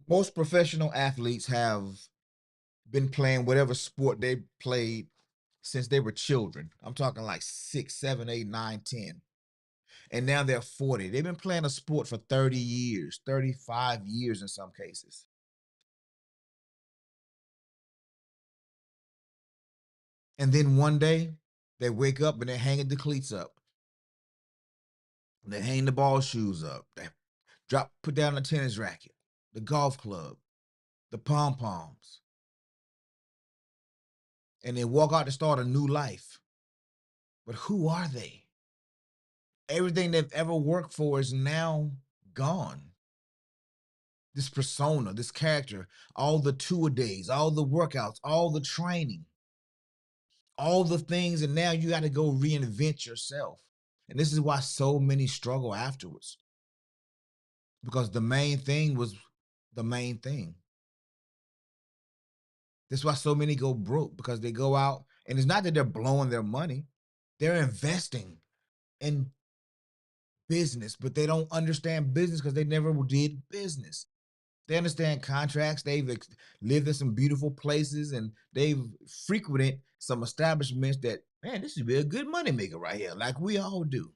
Most professional athletes have been playing whatever sport they played since they were children. I'm talking like 6, 7, 8, 9, 10. And now they're 40. They've been playing a sport for 30 years, 35 years in some cases. And then one day they wake up and they're hanging the cleats up. They hang the ball shoes up. They put down the tennis racket, the golf club, the pom-poms. And they walk out to start a new life. But who are they? Everything they've ever worked for is now gone. This persona, this character, all the two-a-days, all the workouts, all the training, all the things, and now you got to go reinvent yourself. And this is why so many struggle afterwards. Because the main thing was the main thing. That's why so many go broke, because they go out, and it's not that they're blowing their money. They're investing in business, but they don't understand business because they never did business. They understand contracts. They've lived in some beautiful places, and they've frequented some establishments that, man, this should be a good moneymaker right here, like we all do.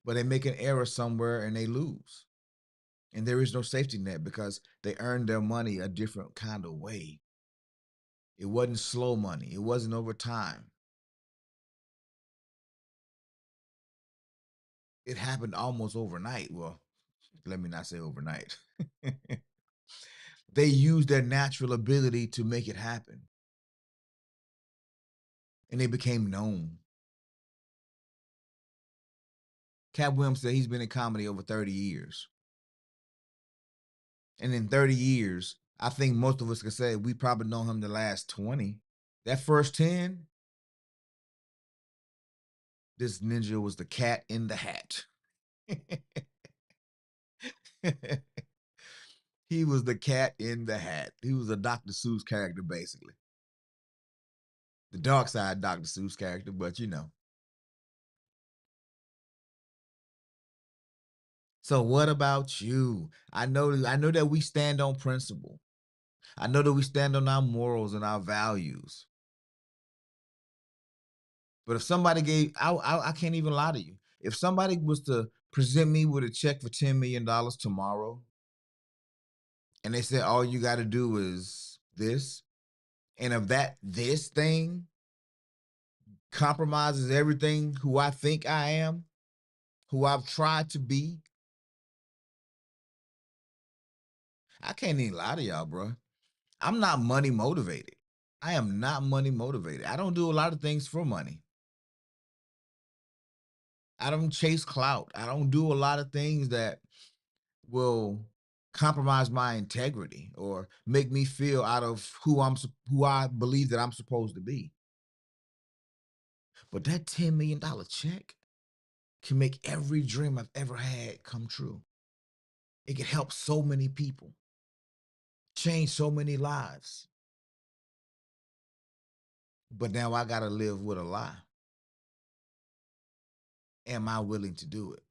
But they make an error somewhere and they lose. And there is no safety net because they earned their money a different kind of way. It wasn't slow money. It wasn't over time. It happened almost overnight. Well, let me not say overnight. They used their natural ability to make it happen. And they became known. Cat Williams said he's been in comedy over 30 years. And in 30 years, I think most of us could say we probably know him the last 20. That first 10, this ninja was the cat in the hat. He was the cat in the hat. He was a Dr. Seuss character, basically. The dark side Dr. Seuss character, but you know. So what about you? I know that we stand on principle. I know that we stand on our morals and our values. But if somebody I can't even lie to you. If somebody was to present me with a check for $10 million tomorrow, and they said all you got to do is this, and if this thing compromises everything who I think I am, who I've tried to be, I can't even lie to y'all, bro. I'm not money motivated. I am not money motivated. I don't do a lot of things for money. I don't chase clout. I don't do a lot of things that will compromise my integrity or make me feel out of who I believe that I'm supposed to be. But that $10 million check can make every dream I've ever had come true. It can help so many people, change so many lives. But now I got to live with a lie. Am I willing to do it?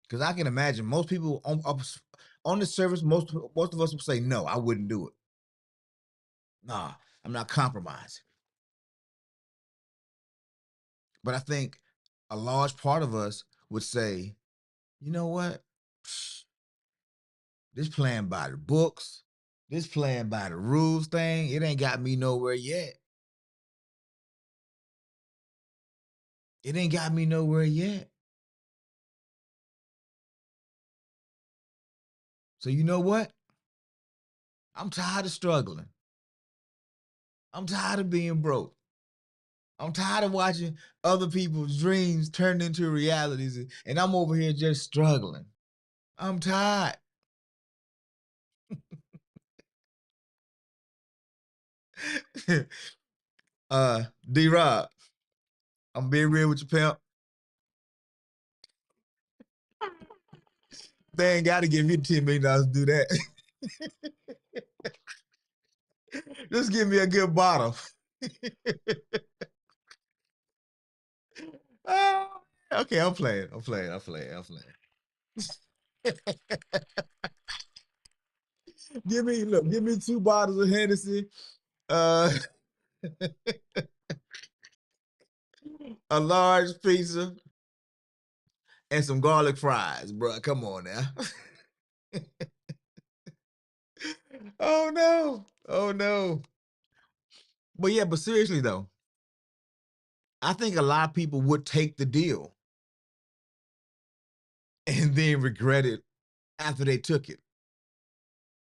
Because I can imagine most people on the service, most of us will say, no, I wouldn't do it. Nah, I'm not compromising. But I think a large part of us would say, you know what? This playing by the books, this playing by the rules thing, it ain't got me nowhere yet. It ain't got me nowhere yet. So you know what? I'm tired of struggling. I'm tired of being broke. I'm tired of watching other people's dreams turn into realities, and I'm over here just struggling. I'm tired. D-Rob, I'm being real with you, pimp. They ain't got to give me $10 million to do that. Just give me a good bottle. Oh, Okay, I'm playing. I'm playing. I'm playing. I'm playing. Give me 2 bottles of Hennessy, uh, a large pizza, and some garlic fries, bro. Come on now. Oh no. Oh no. But yeah, but seriously though, I think a lot of people would take the deal and then regret it after they took it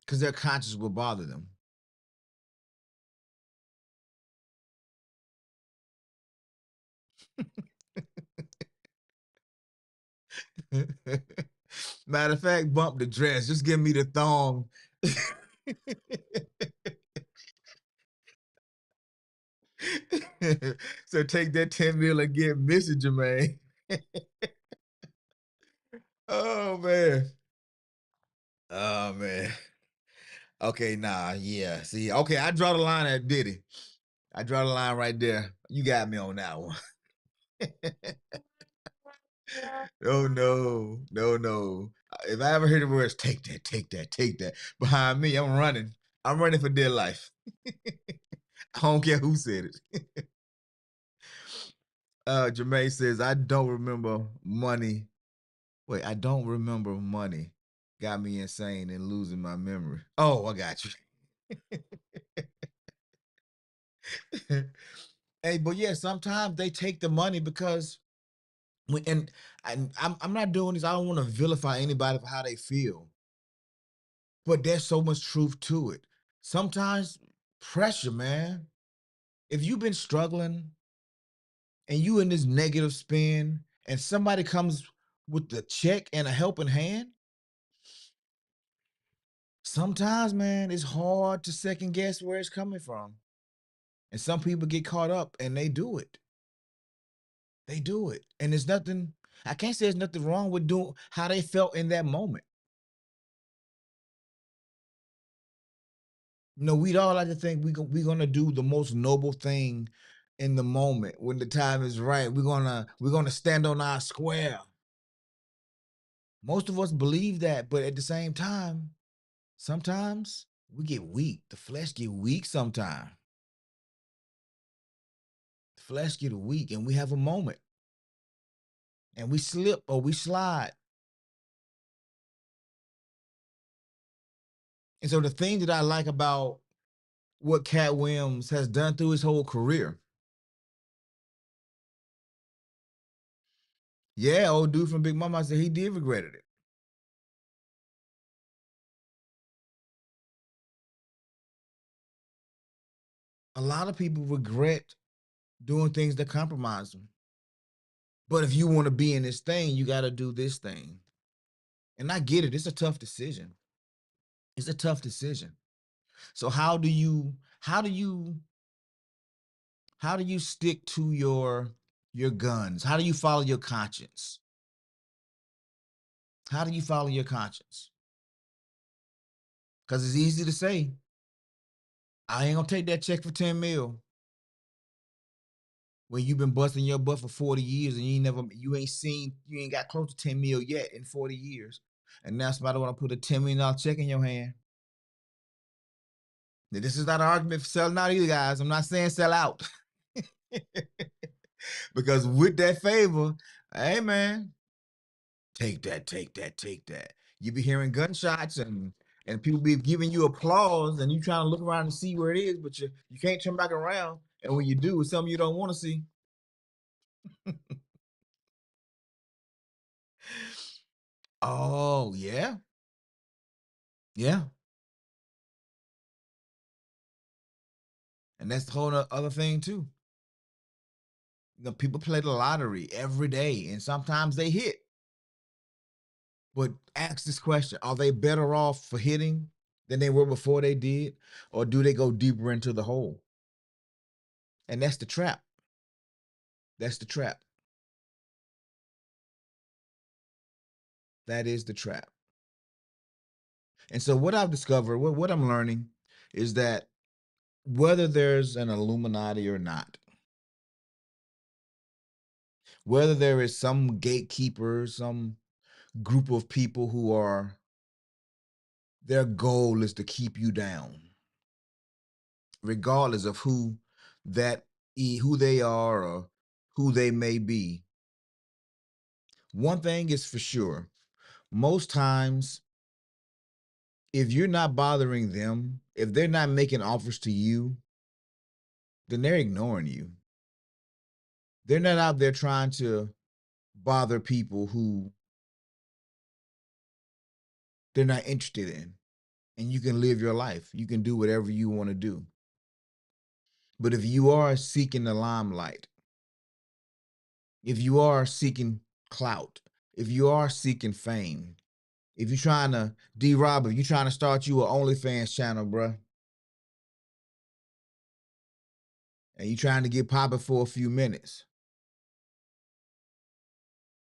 because their conscience will bother them. Matter of fact, bump the dress. Just give me the thong. So take that 10 mil and get Missy Jermaine. Oh man. Oh man. Okay, nah, yeah. See, okay, I draw the line at Diddy. I draw the line right there. You got me on that one. Oh no, no, no. If I ever hear the words take that, take that, take that behind me, I'm running. I'm running for dear life. I don't care who said it. Jermaine says, I don't remember money. Wait, I don't remember money. Got me insane and losing my memory. Oh, I got you. Hey, but yeah, sometimes they take the money because and I'm not doing this. I don't want to vilify anybody for how they feel, but there's so much truth to it. Sometimes pressure, man. If you've been struggling and you in this negative spin, and somebody comes with the check and a helping hand, sometimes, man, it's hard to second guess where it's coming from. And some people get caught up and they do it. They do it. And there's nothing, I can't say there's nothing wrong with doing how they felt in that moment. No, we'd all like to think we're gonna do the most noble thing in the moment when the time is right. We're gonna stand on our square. Most of us believe that, but at the same time, sometimes we get weak. The flesh get weak sometimes. The flesh get weak and we have a moment and we slip or we slide. And so the thing that I like about what Cat Williams has done through his whole career. Yeah, old dude from Big Mama said he did regret it. A lot of people regret doing things that compromise them. But if you want to be in this thing, you got to do this thing. And I get it. It's a tough decision. It's a tough decision. So how do you stick to your guns? How do you follow your conscience? How do you follow your conscience? Because it's easy to say, I ain't gonna take that check for 10 mil when you've been busting your butt for 40 years and you ain't got close to 10 mil yet in 40 years. And now somebody wanna put a $10 million check in your hand. Now, this is not an argument for selling out either, guys. I'm not saying sell out. Because with that favor, hey man, take that, take that, take that. You be hearing gunshots and people be giving you applause and you trying to look around and see where it is, but you can't turn back around. And when you do, it's something you don't want to see. Oh yeah, yeah. And that's the whole other thing too. People play the lottery every day, and sometimes they hit. But ask this question: are they better off for hitting than they were before they did, or do they go deeper into the hole? And that's the trap. That's the trap. That is the trap. And so what I've discovered, what I'm learning is that whether there's an Illuminati or not, Whether there is some gatekeeper, some group of people who are, their goal is to keep you down, regardless of who they are or who they may be. One thing is for sure, most times, if you're not bothering them, if they're not making offers to you, then they're ignoring you. They're not out there trying to bother people who they're not interested in. And you can live your life. You can do whatever you want to do. But if you are seeking the limelight, if you are seeking clout, if you are seeking fame, if you're trying to, D-Rob, if you're trying to start you an OnlyFans channel, bruh, and you're trying to get popping for a few minutes,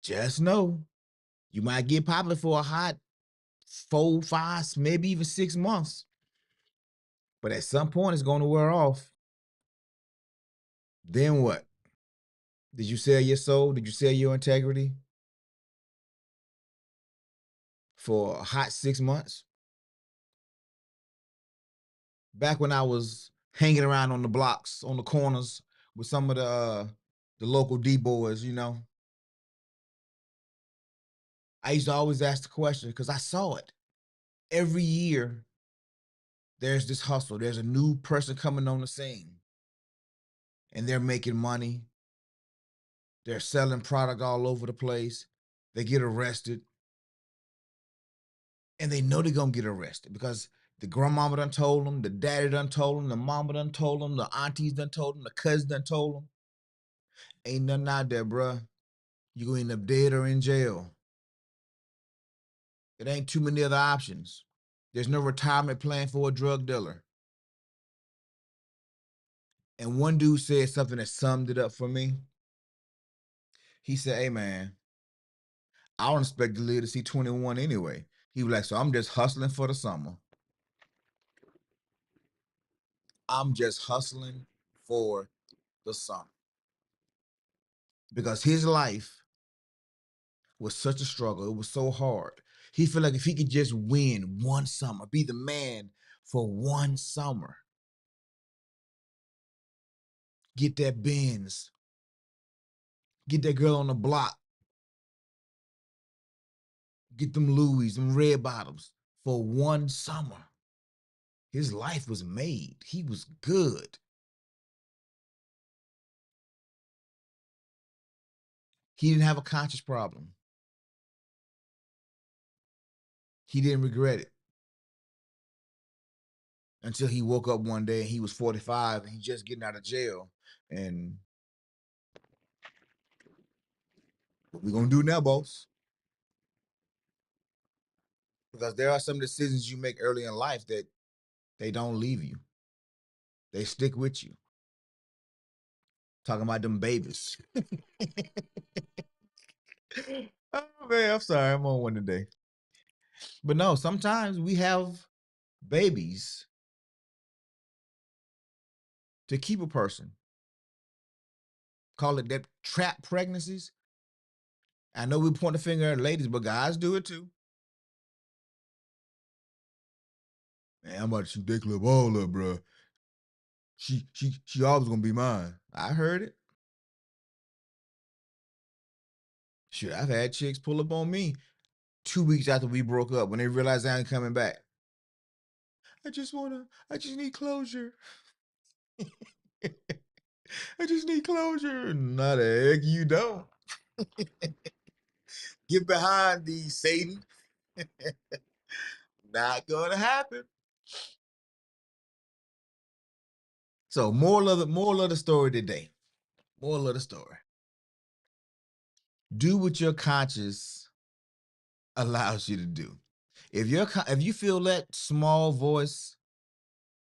just know you might get popping for a hot 4, 5, maybe even 6 months. But at some point, it's going to wear off. Then what? Did you sell your soul? Did you sell your integrity for a hot 6 months? Back when I was hanging around on the blocks, on the corners with some of the local D-boys, you know, I used to always ask the question because I saw it. Every year, there's this hustle. There's a new person coming on the scene, and they're making money. They're selling product all over the place. They get arrested, and they know they're gonna get arrested because the grandmama done told them, the daddy done told them, the mama done told them, the aunties done told them, the cousins done told them. Ain't nothing out there, bruh. You gonna end up dead or in jail. It ain't too many other options. There's no retirement plan for a drug dealer. And one dude said something that summed it up for me. He said, "Hey man, I don't expect to live to see 21 anyway." He was like, "So I'm just hustling for the summer. I'm just hustling for the summer." Because his life was such a struggle. It was so hard. He felt like if he could just win one summer, be the man for one summer, get that Benz, get that girl on the block, get them Louis, them red bottoms for one summer. His life was made. He was good. He didn't have a conscious problem. He didn't regret it until he woke up one day and he was 45 and he just getting out of jail. And what we gonna do now, boss? Because there are some decisions you make early in life that they don't leave you. They stick with you. Talking about them babies. Oh man, I'm sorry. I'm on one today. But no, sometimes we have babies to keep a person. Call it that trap pregnancies. I know we point the finger at ladies, but guys do it too. Man, I'm about to shoot that club all up, bro. She always gonna be mine. I heard it. Shit, I've had chicks pull up on me 2 weeks after we broke up when they realized I ain't coming back. I just need closure. I just need closure. No, the heck you don't. Get behind these, Satan. Not gonna happen. So moral of the story today. Moral of the story. Do what your conscience allows you to do. If you feel that small voice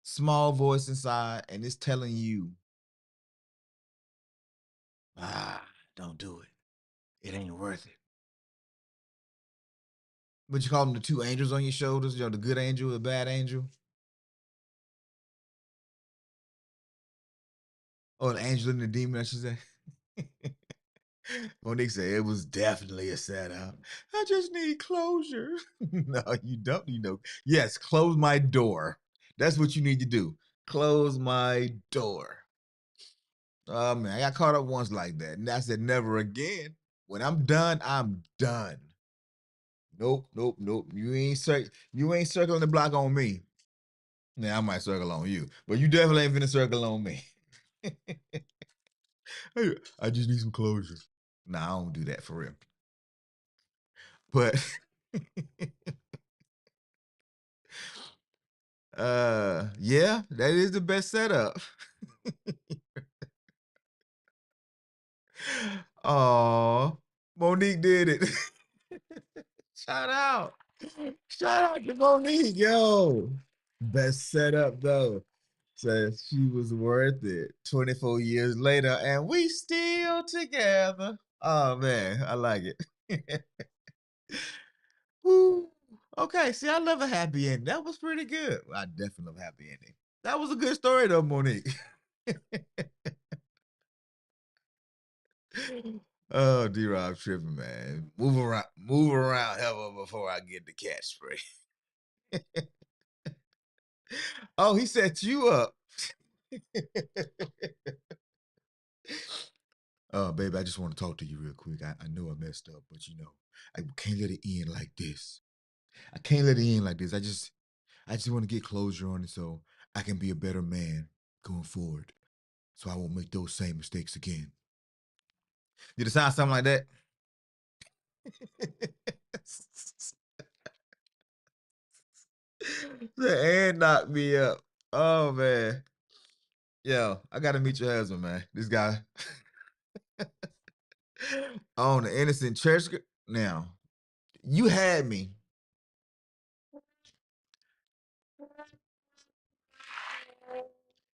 inside, and it's telling you, don't do it. It ain't worth it. But you call them the two angels on your shoulders, you know, the good angel, the bad angel, or the angel and the demon, I should say. Monique said it was definitely a setup. I just need closure. No, you don't need no. Yes, close my door. That's what you need to do. Close my door. Oh man, I got caught up once like that. And I said never again. When I'm done, I'm done. Nope, nope, nope. You ain't circling the block on me. Now I might circle on you, but you definitely ain't finna circle on me. Hey, I just need some closure. Nah, I don't do that for real. But yeah, that is the best setup. Oh, Monique did it. Shout out. Shout out to Monique, yo. Best setup though. Says she was worth it. 24 years later, and we still together. Oh man, I like it. Woo. Okay, see, I love a happy ending. That was pretty good. I definitely love a happy ending. That was a good story though, Monique. Oh, D-Rob tripping, man. Move around, hell before I get the cat spray. Oh, he set you up. Oh, baby, I just want to talk to you real quick. I know I messed up, but I can't let it end like this. I can't let it end like this. I just want to get closure on it so I can be a better man going forward. So I won't make those same mistakes again. Did it sound something like that? And knocked me up. Oh man. Yo, I gotta meet your husband, man. This guy on the innocent church. Now, you had me.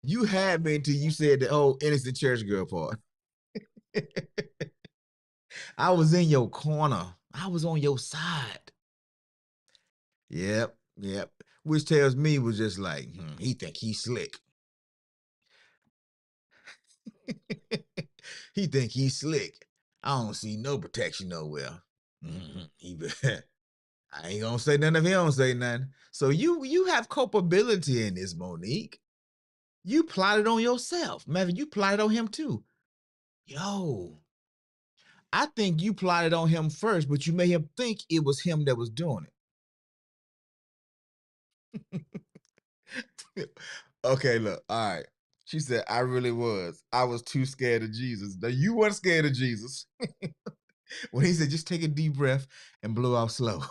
You had me until you said the whole innocent church girl part. I was in your corner. I was on your side. Yep, yep. Which tells me was just like, he think he's slick. He think he's slick. I don't see no protection nowhere. I ain't gonna say nothing if he don't say nothing. So you have culpability in this, Monique. You plotted on yourself. Matter you plotted on him too. Yo, I think you plotted on him first, but you made him think it was him that was doing it. Okay, look, all right. She said, I really was. I was too scared of Jesus. Now, you weren't scared of Jesus. When he said, just take a deep breath and blow out slow.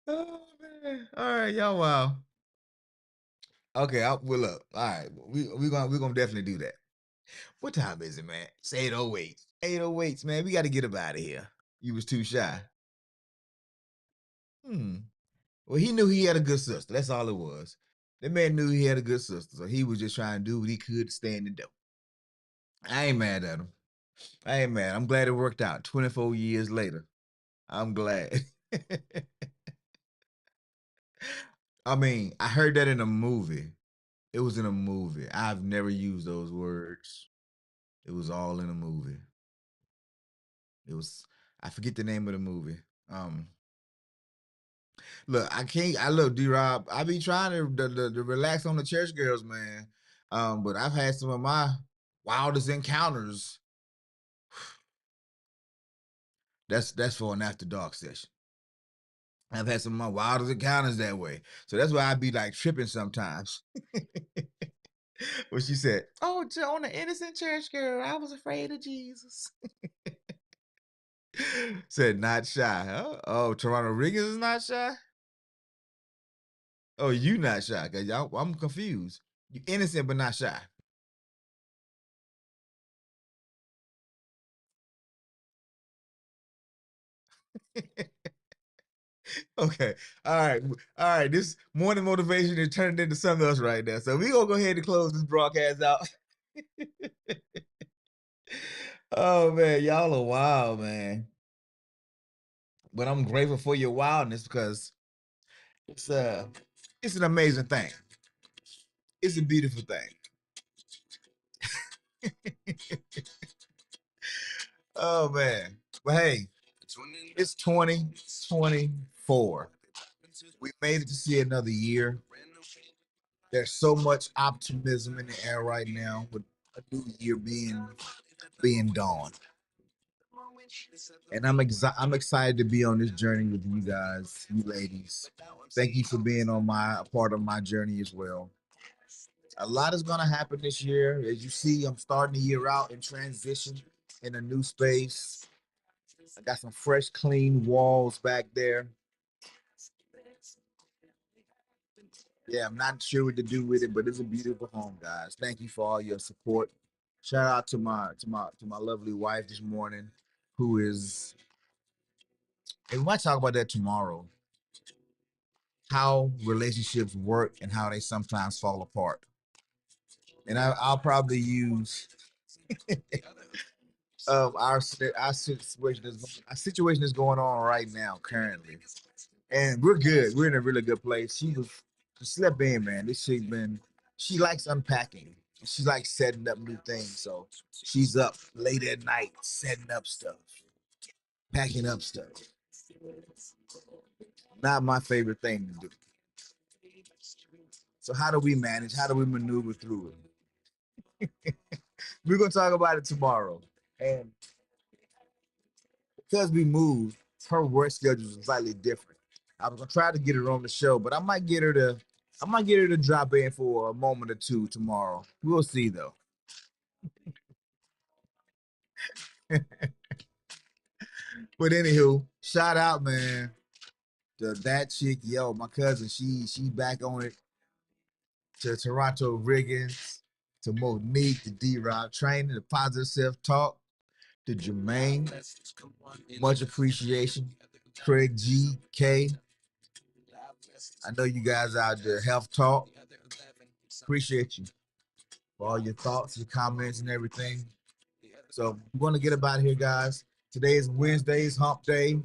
Oh, man. All right, y'all, wow. Okay, well, look, all right. We're gonna definitely do that. What time is it, man? It's 8:08. 8:08, man. We got to get up out of here. You was too shy. Hmm. Well, he knew he had a good sister. That's all it was. That man knew he had a good sister, so he was just trying to do what he could to stay in the dough. I ain't mad at him. I ain't mad. I'm glad it worked out. 24 years later. I'm glad. I mean, I heard that in a movie. It was in a movie. I've never used those words. It was all in a movie. It was I forget the name of the movie. Um Look, I can't. I look, D-Rob. I be trying to relax on the church girls, man. But I've had some of my wildest encounters. That's for an after dark session. I've had some of my wildest encounters that way. So that's why I be like tripping sometimes. When she said, "Oh, Joan, the innocent church girl, I was afraid of Jesus." Said not shy, huh? Oh, Toronto Riggins is not shy. Oh, you not shy? Cause I'm confused. You innocent but not shy. Okay. All right. All right. This morning motivation is turned into something else right now. So we gonna go ahead and close this broadcast out. Oh man, y'all are wild, man. But I'm grateful for your wildness because it's uh it's an amazing thing. It's a beautiful thing. Oh man. But hey, it's 2024. We made it to see another year. There's so much optimism in the air right now with a new year being dawned. And I'm excited to be on this journey with you guys, you ladies. Thank you for being on my part of my journey as well. A lot is gonna happen this year. As you see, I'm starting the year out in transition in a new space. I got some fresh, clean walls back there. Yeah, I'm not sure what to do with it, but it's a beautiful home, guys. Thank you for all your support. Shout out to my lovely wife this morning, who is, and we might talk about that tomorrow. How relationships work and how they sometimes fall apart. And I'll probably use our situation is going on right now currently, and we're good. We're in a really good place. She slept in, man. This chick been she likes unpacking. She likes setting up new things. So she's up late at night setting up stuff, packing up stuff. Not my favorite thing to do. So how do we manage? How do we maneuver through it? We're gonna talk about it tomorrow. And because we moved, her work schedule is slightly different. I was gonna try to get her on the show, but I might get her to drop in for a moment or two tomorrow. We'll see though. But anywho, shout out, man, to that chick, yo, my cousin. She back on it. To Toronto Riggins, to Monique, to D Rock training, to positive self talk, to Jermaine, much appreciation. Craig G K, I know you guys out there. Health talk, appreciate you for all your thoughts, your comments, and everything. So we're gonna get about here, guys. Today is Wednesday's hump day.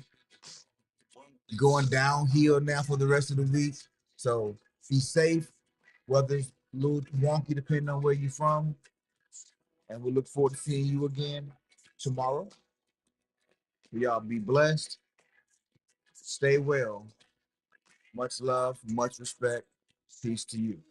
Going downhill now for the rest of the week. So be safe, whether it's a little wonky depending on where you're from. And we look forward to seeing you again tomorrow. Y'all be blessed. Stay well. Much love, much respect. Peace to you.